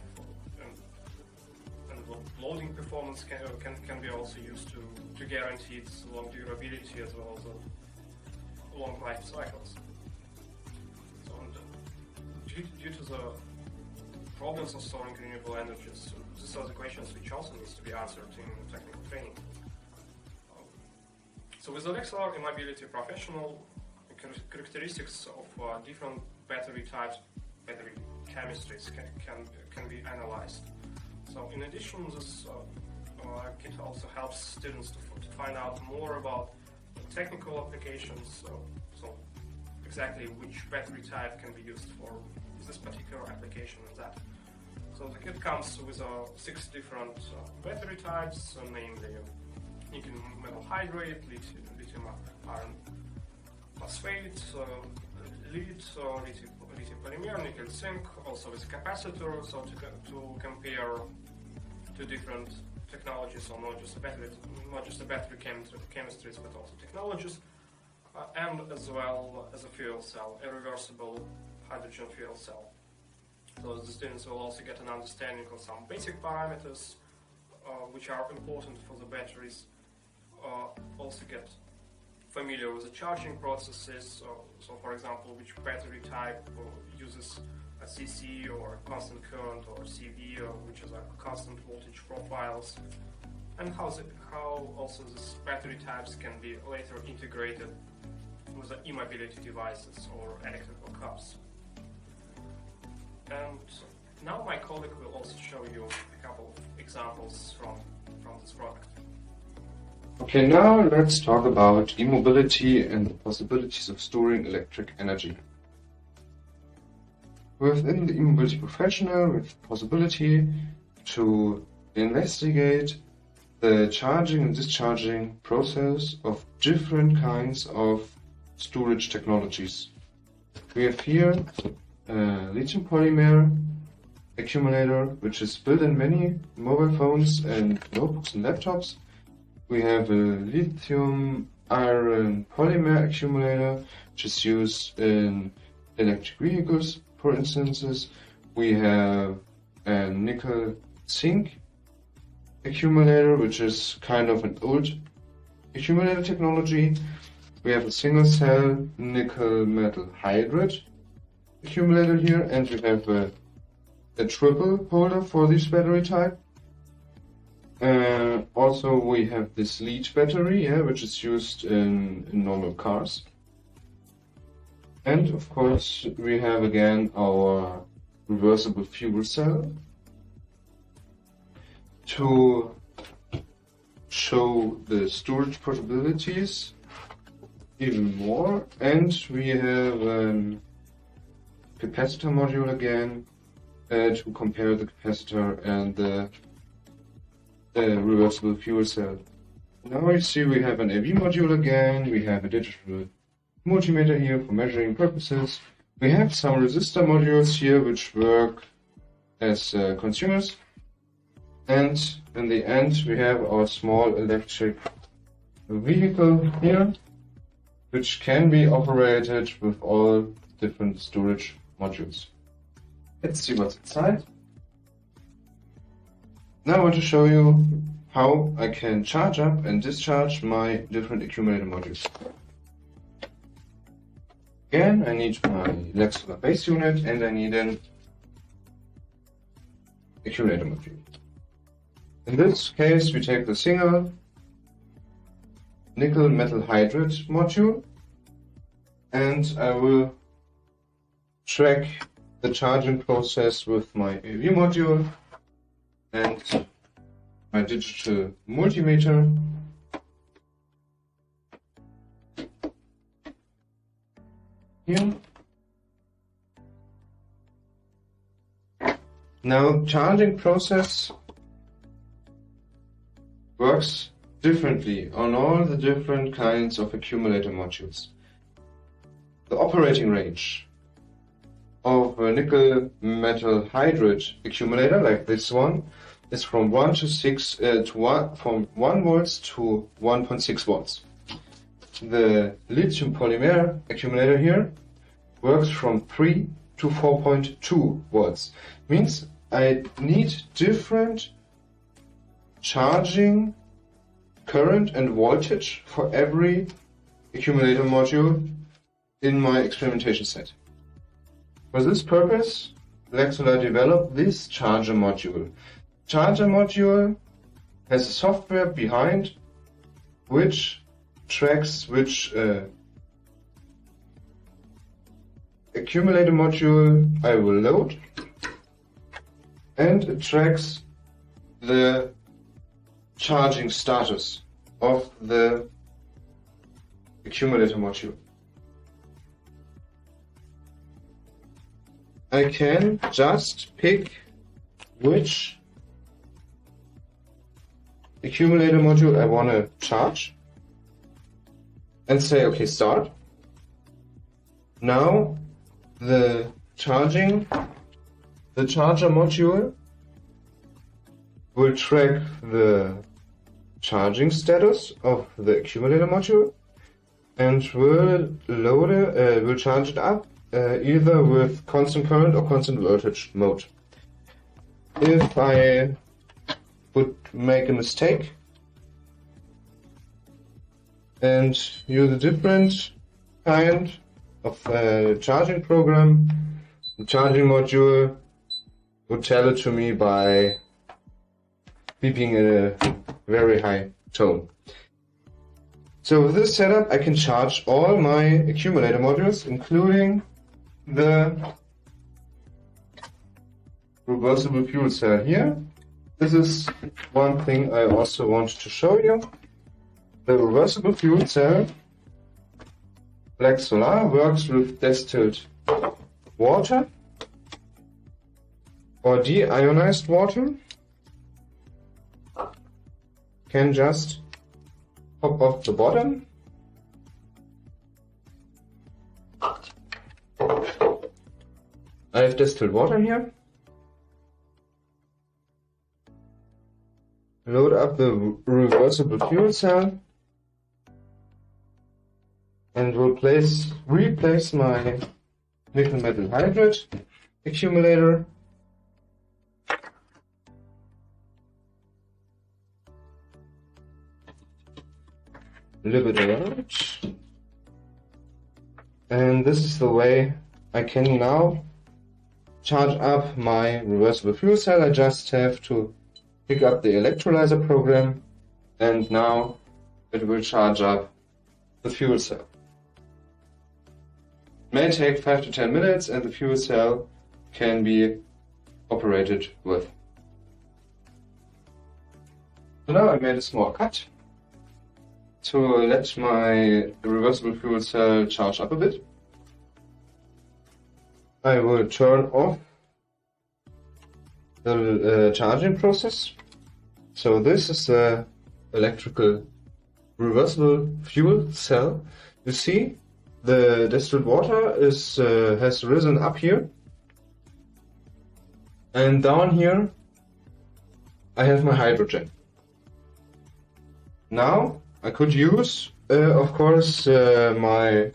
And what loading performance can be also used to guarantee its long durability as well as long life cycles. So due to the problems of storing renewable energies, these are the questions which also needs to be answered in technical training. So with the Lexola e-mobility professional, characteristics of different battery types, battery chemistries can be analyzed. So in addition, this kit also helps students to find out more about the technical applications, so exactly which battery type can be used for this particular application and that. So the kit comes with 6 different battery types, namely nickel metal hydride, lithium iron phosphate, lead, lithium polymer, nickel zinc, also with capacitor, so to compare 2 different technologies, so not just the battery chemistries, but also technologies, and as well as a fuel cell, a reversible hydrogen fuel cell. So the students will also get an understanding of some basic parameters which are important for the batteries, also get familiar with the charging processes, so for example, which battery type uses a CC or a constant current or CV, which is a constant voltage profiles, and how also these battery types can be later integrated with the e-mobility devices or electrical cars. And now my colleague will also show you a couple of examples from this product. Okay, now let's talk about e-mobility and the possibilities of storing electric energy. Within the e-mobility professional, we have the possibility to investigate the charging and discharging process of different kinds of storage technologies. We have here a lithium polymer accumulator, which is built in many mobile phones and notebooks and laptops. We have a lithium iron polymer accumulator, which is used in electric vehicles, for instance. We have a nickel zinc accumulator, which is kind of an old accumulator technology. We have a single cell nickel metal hydride accumulator here, and we have a triple holder for this battery type. Also we have this lead battery, which is used in normal cars. And of course we have again our reversible fuel cell to show the storage possibilities even more. And we have a capacitor module again to compare the capacitor and the reversible fuel cell. Now you see we have an AV module again, we have a digital multimeter here for measuring purposes. We have some resistor modules here which work as consumers. And in the end we have our small electric vehicle here, which can be operated with all different storage modules. Let's see what's inside. Now I want to show you how I can charge up and discharge my different accumulator modules. Again, I need my Lexola base unit and I need an accumulator module. In this case, we take the single nickel metal hydride module, and I will track the charging process with my AV module and my digital multimeter. Here. Now, charging process works differently on all the different kinds of accumulator modules. The operating range of a nickel metal hydride accumulator, like this one, is from 1 to 6 from 1 volts to 1.6 volts. The lithium polymer accumulator here works from 3 to 4.2 volts. Means I need different charging current and voltage for every accumulator module in my experimentation set. For this purpose, Lexola developed this charger module. Charger module has a software behind which tracks which accumulator module I will load, and it tracks the charging status of the accumulator module. I can just pick which accumulator module I want to charge and say, okay, start. Now the charger module will track the charging status of the accumulator module and will charge it up either with constant current or constant voltage mode. If I would make a mistake and use a different kind of charging program, the charging module would tell it to me by beeping in a very high tone. So with this setup I can charge all my accumulator modules, including the reversible fuel cell here. This is one thing I also wanted to show you. The reversible fuel cell Lexola works with distilled water or deionized water. Can just pop off the bottom. I have distilled water here. Load up the reversible fuel cell and replace my nickel metal hydride accumulator. Live it around. And this is the way I can now charge up my reversible fuel cell. I just have to pick up the electrolyzer program and now it will charge up the fuel cell. It may take 5 to 10 minutes and the fuel cell can be operated with. So now I made a small cut to let my reversible fuel cell charge up a bit. I will turn off the charging process. So this is the electrical reversible fuel cell. You see the distilled water has risen up here, and down here I have my hydrogen. Now I could use, of course, my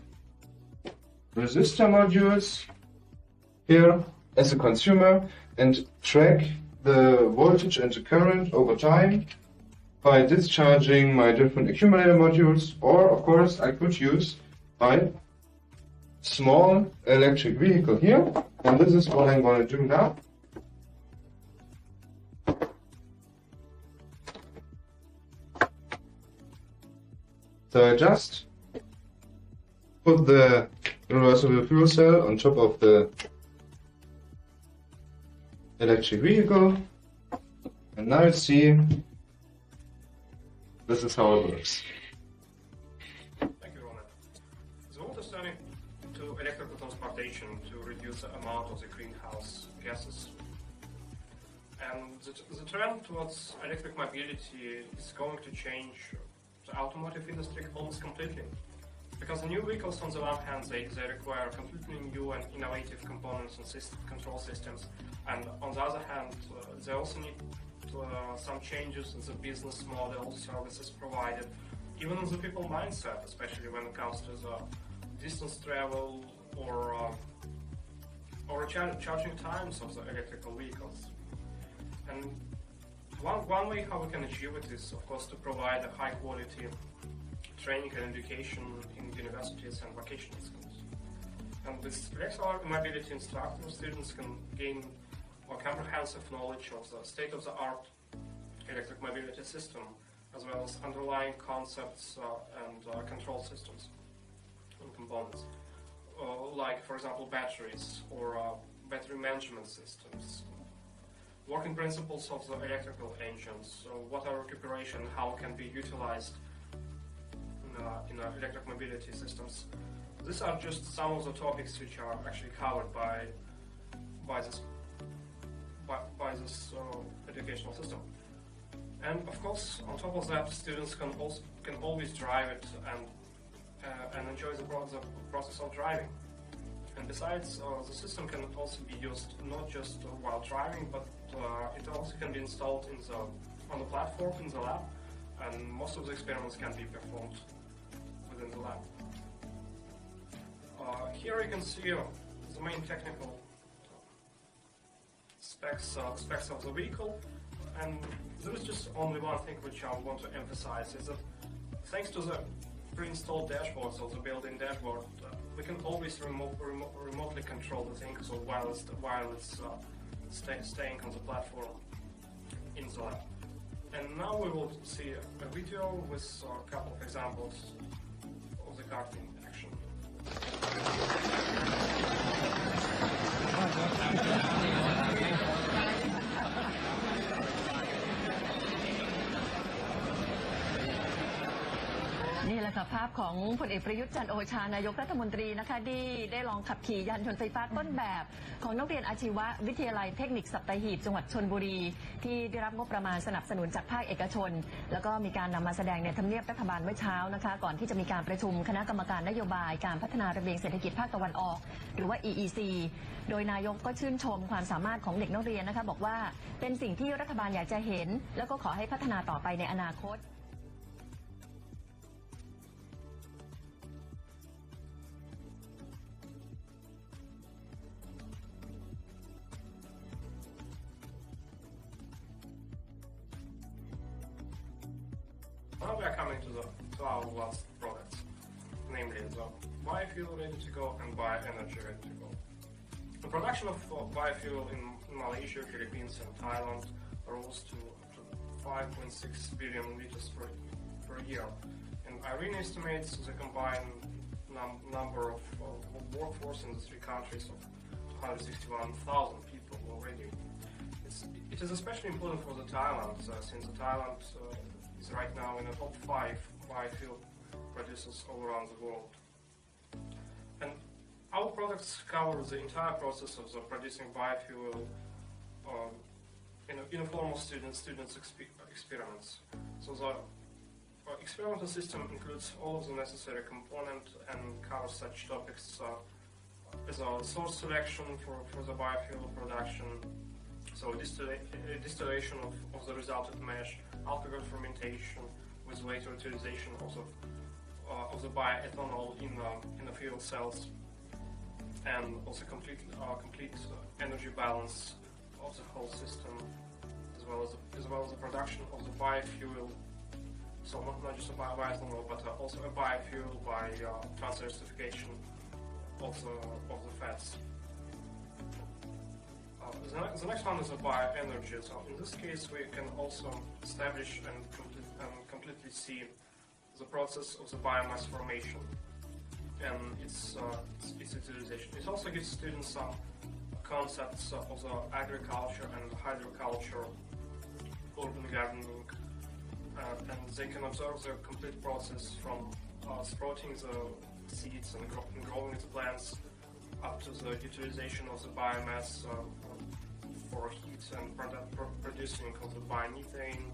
resistor modules here as a consumer and track the voltage and the current over time by discharging my different accumulator modules, or of course I could use my small electric vehicle here, and this is what I'm going to do now. So I just put the reversible fuel cell on top of the electric vehicle, and now you see this is how it works. Thank you, Roman. The water turning to electrical transportation to reduce the amount of the greenhouse gases. And the trend towards electric mobility is going to change the automotive industry almost completely. Because the new vehicles, on the one hand, they require completely new and innovative components and control systems. And on the other hand, they also need some changes in the business model, services provided, even in the people mindset, especially when it comes to the distance travel or charging times of the electrical vehicles. And one way how we can achieve it is, of course, to provide a high quality training and education in universities and vocational schools. And with Lexola mobility instructors, students can gain a comprehensive knowledge of the state-of-the-art electric mobility system, as well as underlying concepts and control systems and components, like, for example, batteries or battery management systems, working principles of the electrical engines, water recuperation, how it can be utilized in electric mobility systems. These are just some of the topics which are actually covered by this educational system. And of course, on top of that, students can always drive it and enjoy the process of driving. And besides, the system can also be used not just while driving, but it also can be installed on the platform in the lab, and most of the experiments can be performed within the lab. Here you can see the main technical specs of the vehicle, and there is just only one thing which I want to emphasize, is that thanks to the pre-installed dashboards of the built-in dashboard, we can always remotely control the thing, so while it's staying on the platform in the lab. And now we will see a video with a couple of examples of the kart in action. นี่แหละค่ะภาพของพลเอกประยุทธ์จันทร์โอชานายกรัฐมนตรีนะคะที่ได้ลองขับขี่ยานยนต์ไฟฟ้าต้นแบบของนักเรียนอาชีววิทยาลัยเทคนิคสัตหีบจังหวัดชลบุรีที่ได้รับงบประมาณสนับสนุนจากภาคเอกชนแล้วก็มีการนำมาแสดงในทำเนียบรัฐบาลเมื่อเช้านะคะก่อนที่จะมีการประชุมคณะกรรมการนโยบายการพัฒนาระเบียงเศรษฐกิจภาคตะวันออกหรือว่า EEC โดยนายกก็ชื่นชมความสามารถของเด็กนักเรียนนะคะบอกว่าเป็นสิ่งที่รัฐบาลอยากจะเห็นแล้วก็ขอให้พัฒนาต่อไปในอนาคตNow we are coming to our last products, namely the biofuel ready to go and bioenergy ready to go. The production of biofuel in Malaysia, Philippines and Thailand rose to 5.6 billion liters per year. And Irene estimates the combined number of workforce in the three countries of 261,000 people already. It is especially important for the Thailand, since the Thailand is right now in the top 5 biofuel producers all around the world. And our products cover the entire process of the producing biofuel in a form of students experiments. So the experimental system includes all of the necessary components and covers such topics as a source selection for the biofuel production, so distillation of the resulted mesh, alcohol fermentation with later utilization of the bioethanol in the fuel cells, and also complete energy balance of the whole system, as well as the production of the biofuel. So not just a bioethanol, but also a biofuel by transesterification of the fats. The next one is a bioenergy. So in this case, we can also establish and completely see the process of the biomass formation and its utilization. It also gives students some concepts of the agriculture and hydroculture, urban gardening, and they can observe the complete process from sprouting the seeds and growing the plants up to the utilization of the biomass for heat and producing of the biomethane,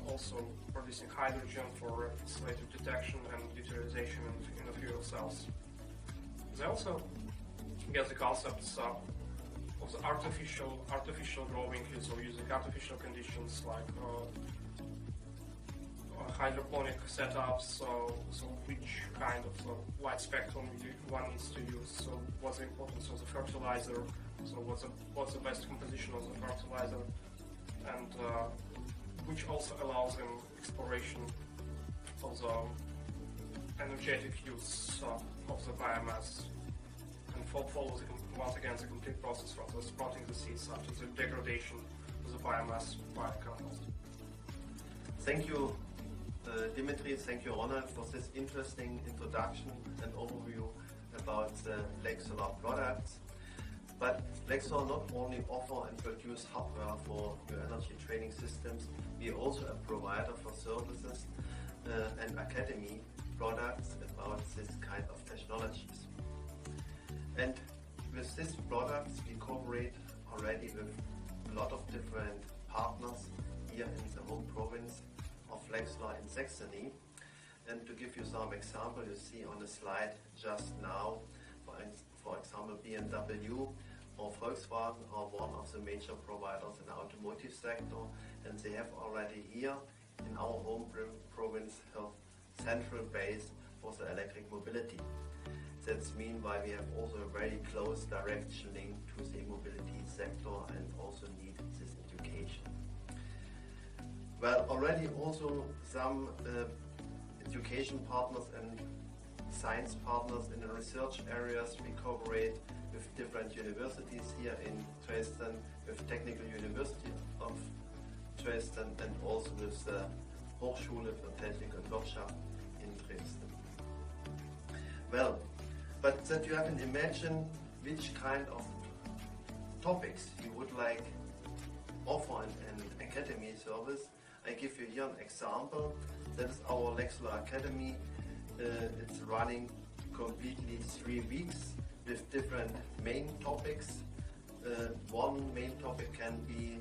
also producing hydrogen for later detection and utilization in the fuel cells. They also get the concepts of the artificial growing, so using artificial conditions like hydroponic setups, so which kind of light spectrum one needs to use, so what's the importance of the fertilizer, so what's the best composition of the fertilizer, and which also allows them exploration of the energetic use of the biomass, and follows once again the complete process from the sprouting the seeds up to the degradation of the biomass by compost. Thank you, Dimitri. Thank you, Ronald, for this interesting introduction and overview about the Lexola products. But Lexola not only offer and produce hardware for new energy training systems, we are also a provider for services and academy products about this kind of technologies. And with these products, we cooperate already with a lot of different partners here in the home province of Lexola in Saxony. And to give you some example, you see on the slide just now, for example, BMW or Volkswagen are one of the major providers in the automotive sector, and they have already here in our home province a central base for the electric mobility. That's mean why we have also a very close direct link to the mobility sector and also need this education. Well, already also some education partners and science partners in the research areas. We cooperate with different universities here in Dresden, with Technical University of Dresden, and also with the Hochschule für Technik und Wirtschaft in Dresden. Well, but that you have an imagine which kind of topics you would like offer an academy service. I give you here an example. That is our Lexola Academy. It's running completely 3 weeks with different main topics. One main topic can be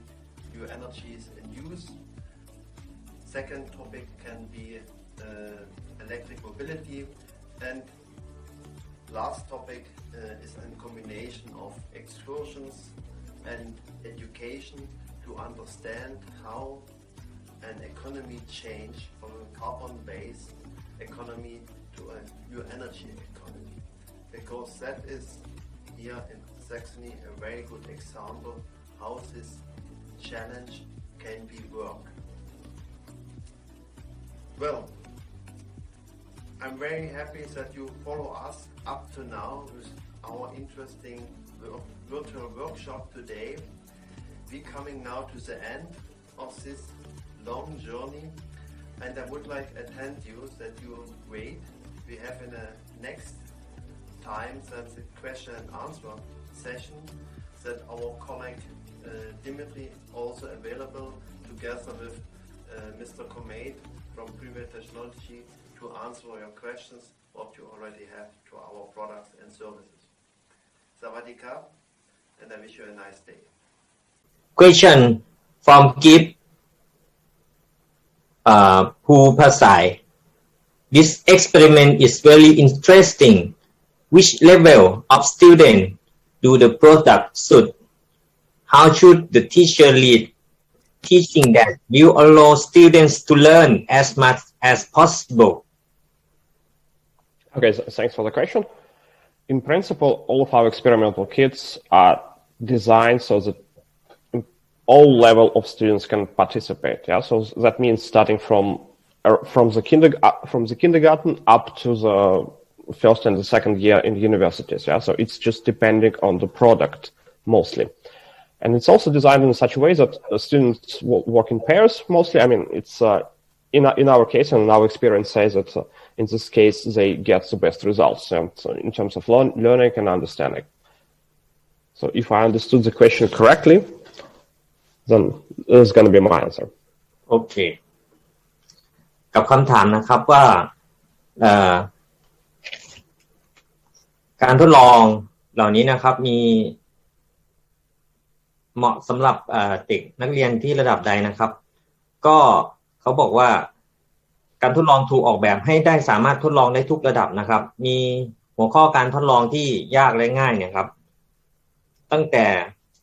new energies in use. Second topic can be electric mobility, and last topic is a combination of excursions and education to understand how an economy change from a carbon-based economy to a new energy economy. Because that is here in Saxony a very good example how this challenge can be worked. Well, I'm very happy that you follow us up to now with our interesting virtual workshop today. We're coming now to the end of this long journey, and I would like to attend you that you wait. We have in the next time that's a question and answer session that our colleague Dimitri also available together with Mr. Comate from Private Technology to answer your questions what you already have to our products and services. Sawadee Krap, and I wish you a nice day. Question from Gift Pasai. This experiment is very interesting. Which level of student do the product suit? How should the teacher lead teaching that will allow students to learn as much as possible? Okay, so thanks for the question. In principle, all of our experimental kits are designed so that all level of students can participate. Yeah, so that means starting from the kindergarten up to the first and the second year in the universities. Yeah, so it's just depending on the product mostly, and it's also designed in such a way that the students work in pairs mostly. I mean, it's in our case and in our experience says that in this case they get the best results in terms of learning and understanding. So if I understood the question correctly, then this is going to be my answer. โอเคกับคำถามนะครับว่าการทดลองเหล่านี้นะครับมีเหมาะสำหรับเด็กนักเรียนที่ระดับใดนะครับก็เขาบอกว่าการทดลองถูกออกแบบให้ได้สามารถทดลองได้ทุกระดับนะครับมีหัวข้อการทดลองที่ยากและง่ายเนี่ยครับตั้งแต่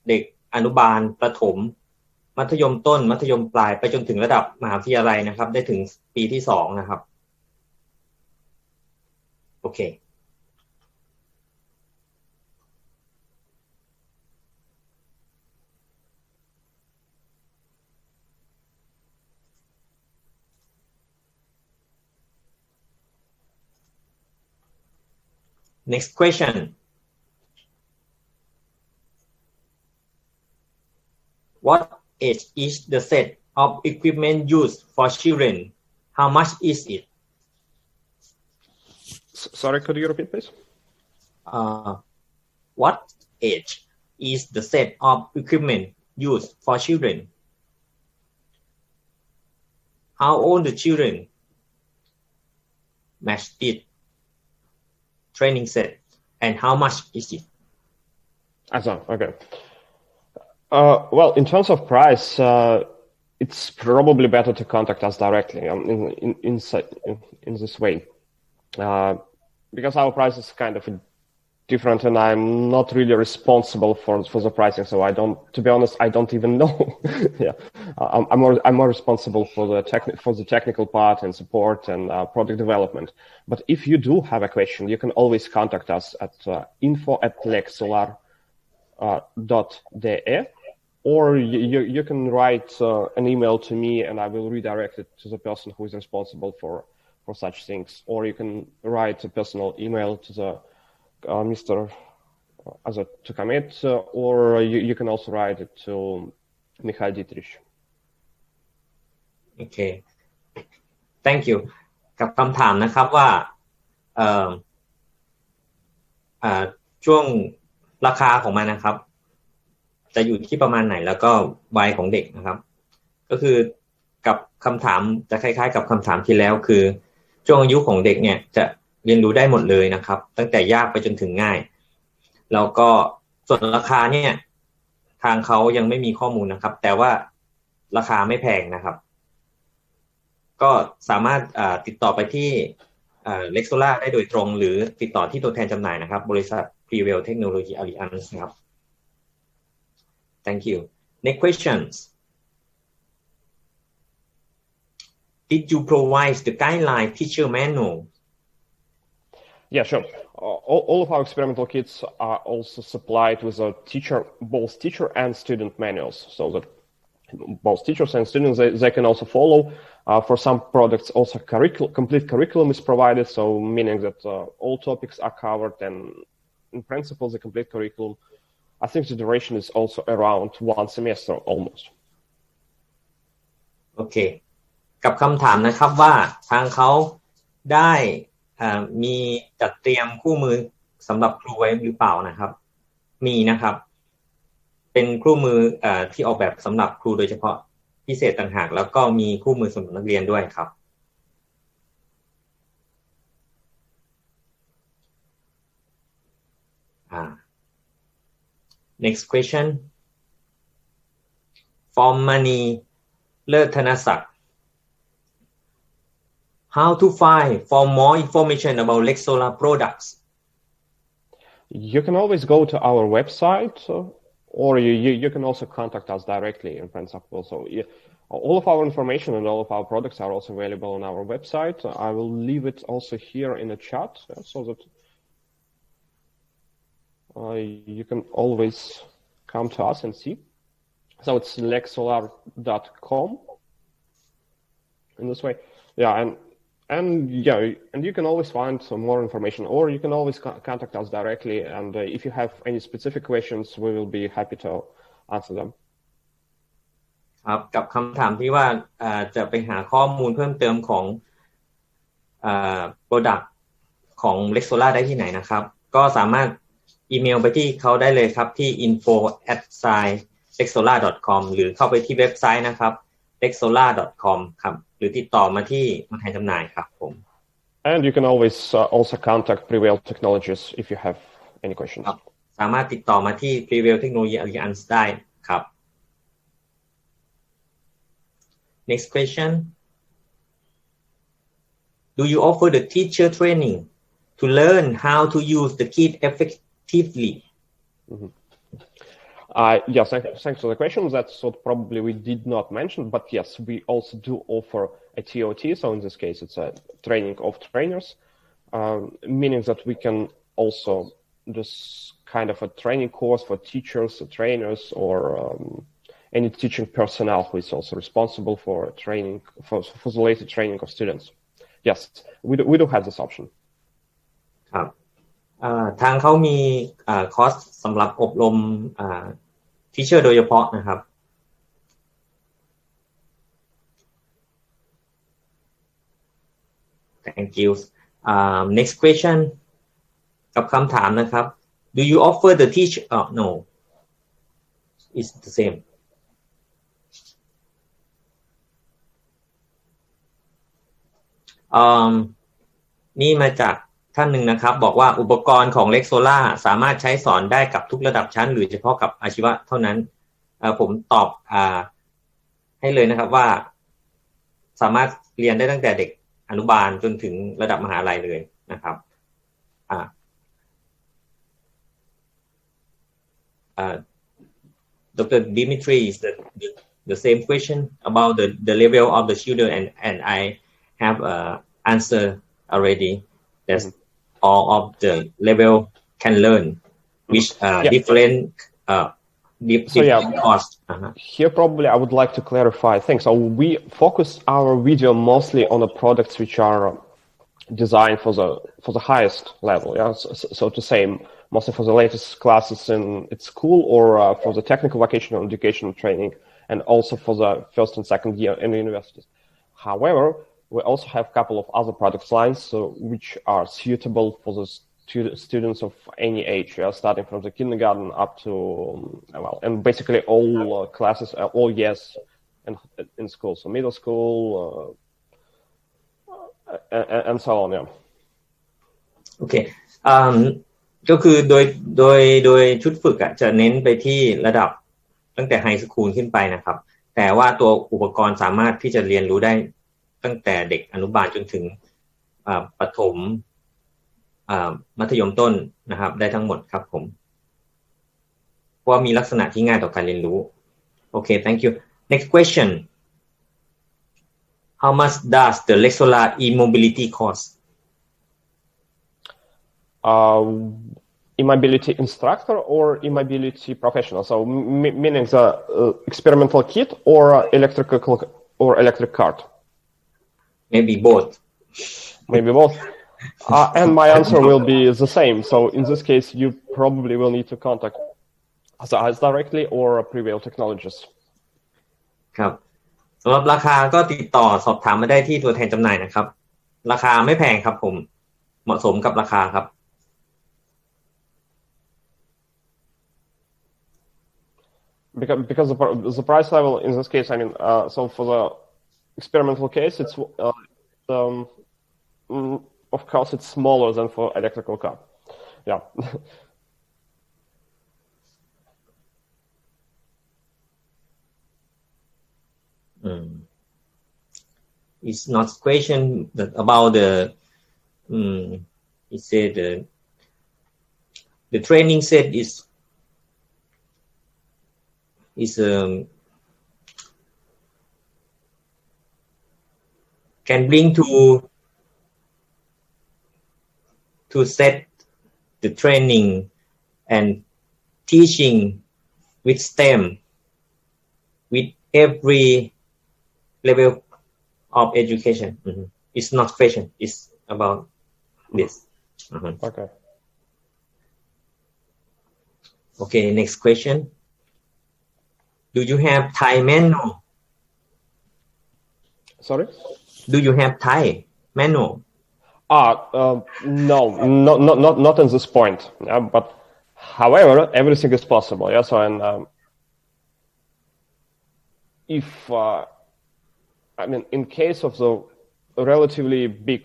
เด็กอนุบาลประถมมัธยมต้นมัธยมปลายไปจนถึงระดับมหาวิทยาลัยนะครับได้ถึงปีที่2นะครับโอเค Next question. What age is the set of equipment used for children? How much is it? Sorry, could you repeat, please? What age is the set of equipment used for children? How old the children match it? Training set, and how much is it? Okay. Well, in terms of price, it's probably better to contact us directly in this way, because our price is kind of different, and I'm not really responsible for the pricing. So to be honest, I don't even know. Yeah, I'm more responsible for the technical part and support and product development. But if you do have a question, you can always contact us at info@lexolar.de, or you can write an email to me, and I will redirect it to the person who is responsible for such things. Or you can write a personal email to the Mr. Tukamet, or you can also write it to Michael Dietrich. Okay. Thank you. กับคำถามนะครับว่าช่วงราคาของมันนะครับจะอยู่ที่ประมาณไหนแล้วก็วัยของเด็กนะครับก็คือกับคำถามจะคล้ายๆกับคำถามที่แล้วคือช่วงอายุของเด็กเนี่ยจะเรียนรู้ได้หมดเลยนะครับตั้งแต่ยากไปจนถึงง่ายแล้วก็ส่วนราคาเนี่ยทางเขายังไม่มีข้อมูลนะครับแต่ว่าราคาไม่แพงนะครับก็สามารถติดต่อไปที่Lexola ได้โดยตรงหรือติดต่อที่ตัวแทนจำหน่ายนะครับบริษัท Prevail Technology Alliance นะครับ Thank you. Next questions. Did you provide the guideline teacher manual? Yeah, sure. All of our experimental kits are also supplied with both teacher and student manuals, so that both teachers and students they can also follow. For some products, also complete curriculum is provided, so meaning that all topics are covered, and in principle, the complete curriculum. I think the duration is also around 1 semester almost. โอเคกับคำถามนะครับว่าทางเขาได้มีจัดเตรียมคู่มือสำหรับครูไว้หรือเปล่านะครับมีนะครับเป็นคู่มือที่ออกแบบสำหรับครูโดยเฉพาะพิเศษต่างหากแล้วก็มีคู่มือสำหรับนักเรียนด้วยครับNext question from Mani เลิศธนศักดิ์ How to find for more information about Lexola products? You can always go to our website, or you can also contact us directly in principle. So all of our information and all of our products are also available on our website. I will leave it also here in the chat so that you can always come to us and see. So it's lexolar.com in this way. Yeah, and you can always find some more information, or you can always contact us directly. And if you have any specific questions, we will be happy to answer them. ครับกับคำถามที่ว่าจะไปหาข้อมูลเพิ่มเติมของproduct ของ Lexola ได้ที่ไหนนะครับก็สามารถอีเมลไปที่เขาได้เลยครับที่ info@lexola.com หรือเข้าไปที่เว็บไซต์นะครับ lexola.com ครับหรือติดต่อมาที่ตัวแทนจำหน่ายครับผม And you can always also contact Prevail Technologies if you have any questions. สามารถติดต่อมาที่ Prevail Technology Alliance ได้ครับ Next question. Do you offer the teacher training to learn how to use the kit effectively? Mm-hmm. Yes, thanks for the question. That's what probably we did not mention, but yes, we also do offer a TOT. So in this case, it's a training of trainers, meaning that we can also just kind of a training course for teachers, trainers, or any teaching personnel who is also responsible for training, for the later training of students. Yes, we do have this option. ครับทางเขามีคอร์สสำหรับอบรมทีเชอร์โดยเฉพาะนะครับ Thank you. Next question กับคำถามนะครับ Do you offer the teach? No, it's the same. นี่มาจากท่านหนึ่งนะครับบอกว่าอุปกรณ์ของ Lexola สามารถใช้สอนได้กับทุกระดับชั้นหรือเฉพาะกับอาชีวะเท่านั้นผมตอบให้เลยนะครับว่าสามารถเรียนได้ตั้งแต่เด็กอนุบาลจนถึงระดับมหาลัยเลยนะครับDr. Dimitri is the same question about the level of the children and I have answer already. That's all of the level can learn, which different cost. Here probably I would like to clarify things. So we focus our video mostly on the products which are designed for the highest level. Yeah, so to say, mostly for the latest classes in school or for the technical vocational educational training, and also for the first and second year in the universities. However, we also have a couple of other product lines which are suitable for the students of any age, starting from the kindergarten up to, and basically all classes, all years in school. So middle school and so on, yeah. Okay. ก็คือโดยชุดฝึกจะเน้นไปที่ระดับตั้งแต่ไฮสคูลขึ้นไปนะครับแต่ว่าตัวอุปกรณ์สามารถที่จะเรียนรู้ได้ตั้งแต่เด็กอนุบาลจนถึงประถมมัธยมต้นนะครับได้ทั้งหมดครับผมเพราะว่ามีลักษณะที่ง่ายต่อการเรียนรู้โอเค thank you next question how much does the Lexola e-mobility cost e-mobility instructor or e-mobility professional, so meaning the experimental kit or electric cart? Maybe both. And my answer will be the same. So in this case, you probably will need to contact us directly or Prevail Technologies. ครับสำหรับราคาก็ติดต่อสอบถามมาได้ที่ตัวแทนจำหน่ายนะครับราคาไม่แพงครับผมเหมาะสมกับราคาครับ Because the price level in this case, I mean, so for the experimental case, it's of course it's smaller than for electrical car. Yeah. It's not question about the it said the training set is can bring to set the training and teaching with STEM with every level of education. It's not fashion, it's about this. Okay, next question. Do you have Thai manual Sorry? Do you have Thai manual? No, not at this point. But however, everything is possible. Yeah. So and if I mean, in case of the relatively big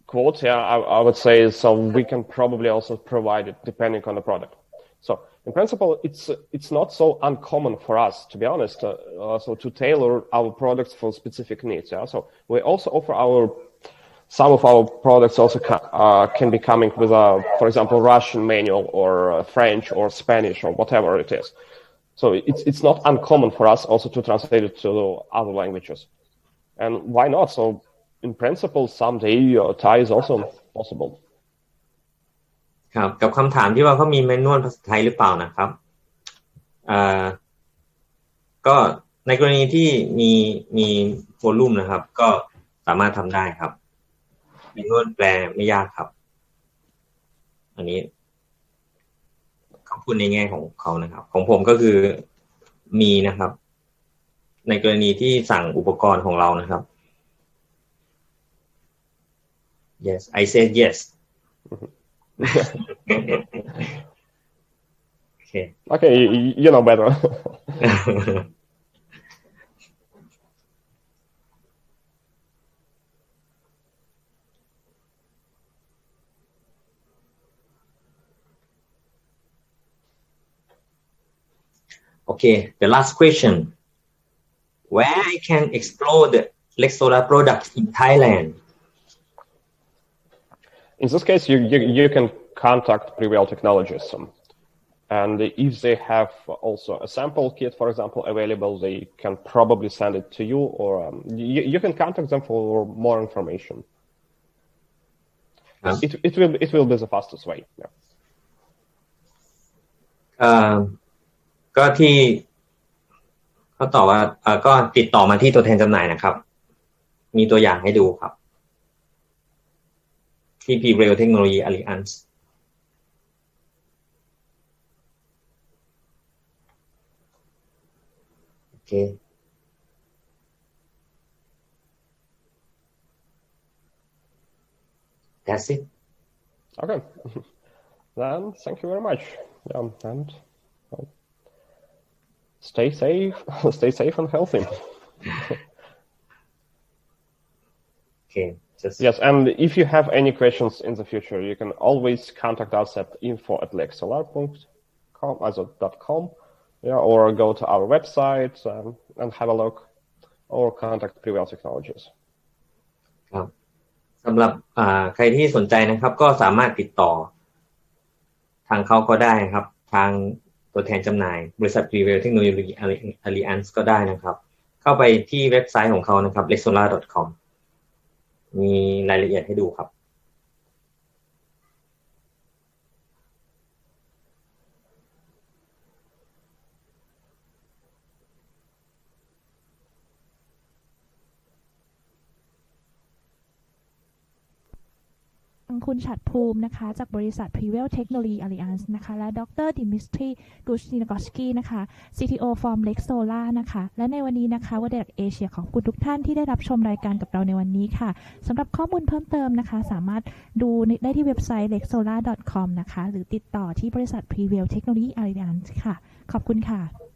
quote, yeah, I would say so. We can probably also provide it depending on the product. So in principle, it's not so uncommon for us, to be honest, so to tailor our products for specific needs. Yeah. So we also offer some of our products also can be coming with a, for example, Russian manual or French or Spanish or whatever it is. So it's not uncommon for us also to translate it to other languages. And why not? So in principle, someday Thai is also possible. ครับกับคำถามที่ว่าเขามีแมนนวลภาษาไทยหรือเปล่านะครับก็ในกรณีที่มีวอลลุ่มนะครับก็สามารถทำได้ครับแมนนวลแปลไม่ยากครับอันนี้เขาพูดในแง่ของเขานะครับของผมก็คือมีนะครับในกรณีที่สั่งอุปกรณ์ของเรานะครับ Yes I said yes Okay, you know better. Okay, the last question. Where I can explore the Lexola products in Thailand? In this case, you can contact Prevail Technologies. And if they have also a sample kit, for example, available, they can probably send it to you, or you can contact them for more information. It will be the fastest way. Yeah. ก็ที่เขาตอบว่าก็ติดต่อมาที่ตัวแทนจำหน่ายนะครับมีตัวอย่างให้ดูครับที่ Prevail Technology Alliance Okay. That's it. Okay. Then thank you very much. And stay safe and healthy. Okay. Yes, and if you have any questions in the future, you can always contact us at info@lexolar.com. Yeah, or go to our website and have a look, or contact Prevail Technologies. ครับสำหรับใครที่สนใจนะครับก็สามารถติดต่อทางเขาก็ได้ครับทางตัวแทนจำหน่ายบริษัท Prevail Technology Alliance ก็ได้นะครับเข้าไปที่เว็บไซต์ของเขานะครับ lexola.com มีรายละเอียดให้ดูครับคุณฉัตรภูมินะคะจากบริษัท Prevail Technology Alliance นะคะและดร. Dmitry Gushnikoski นะคะ CTO from Lexola นะคะและในวันนี้นะคะWorlddidac Asiaขอบคุณทุกท่านที่ได้รับชมรายการกับเราในวันนี้ค่ะสำหรับข้อมูลเพิ่มเติมนะคะสามารถดูได้ที่เว็บไซต์ lexola.com นะคะหรือติดต่อที่บริษัท Prevail Technology Alliance ค่ะขอบคุณค่ะ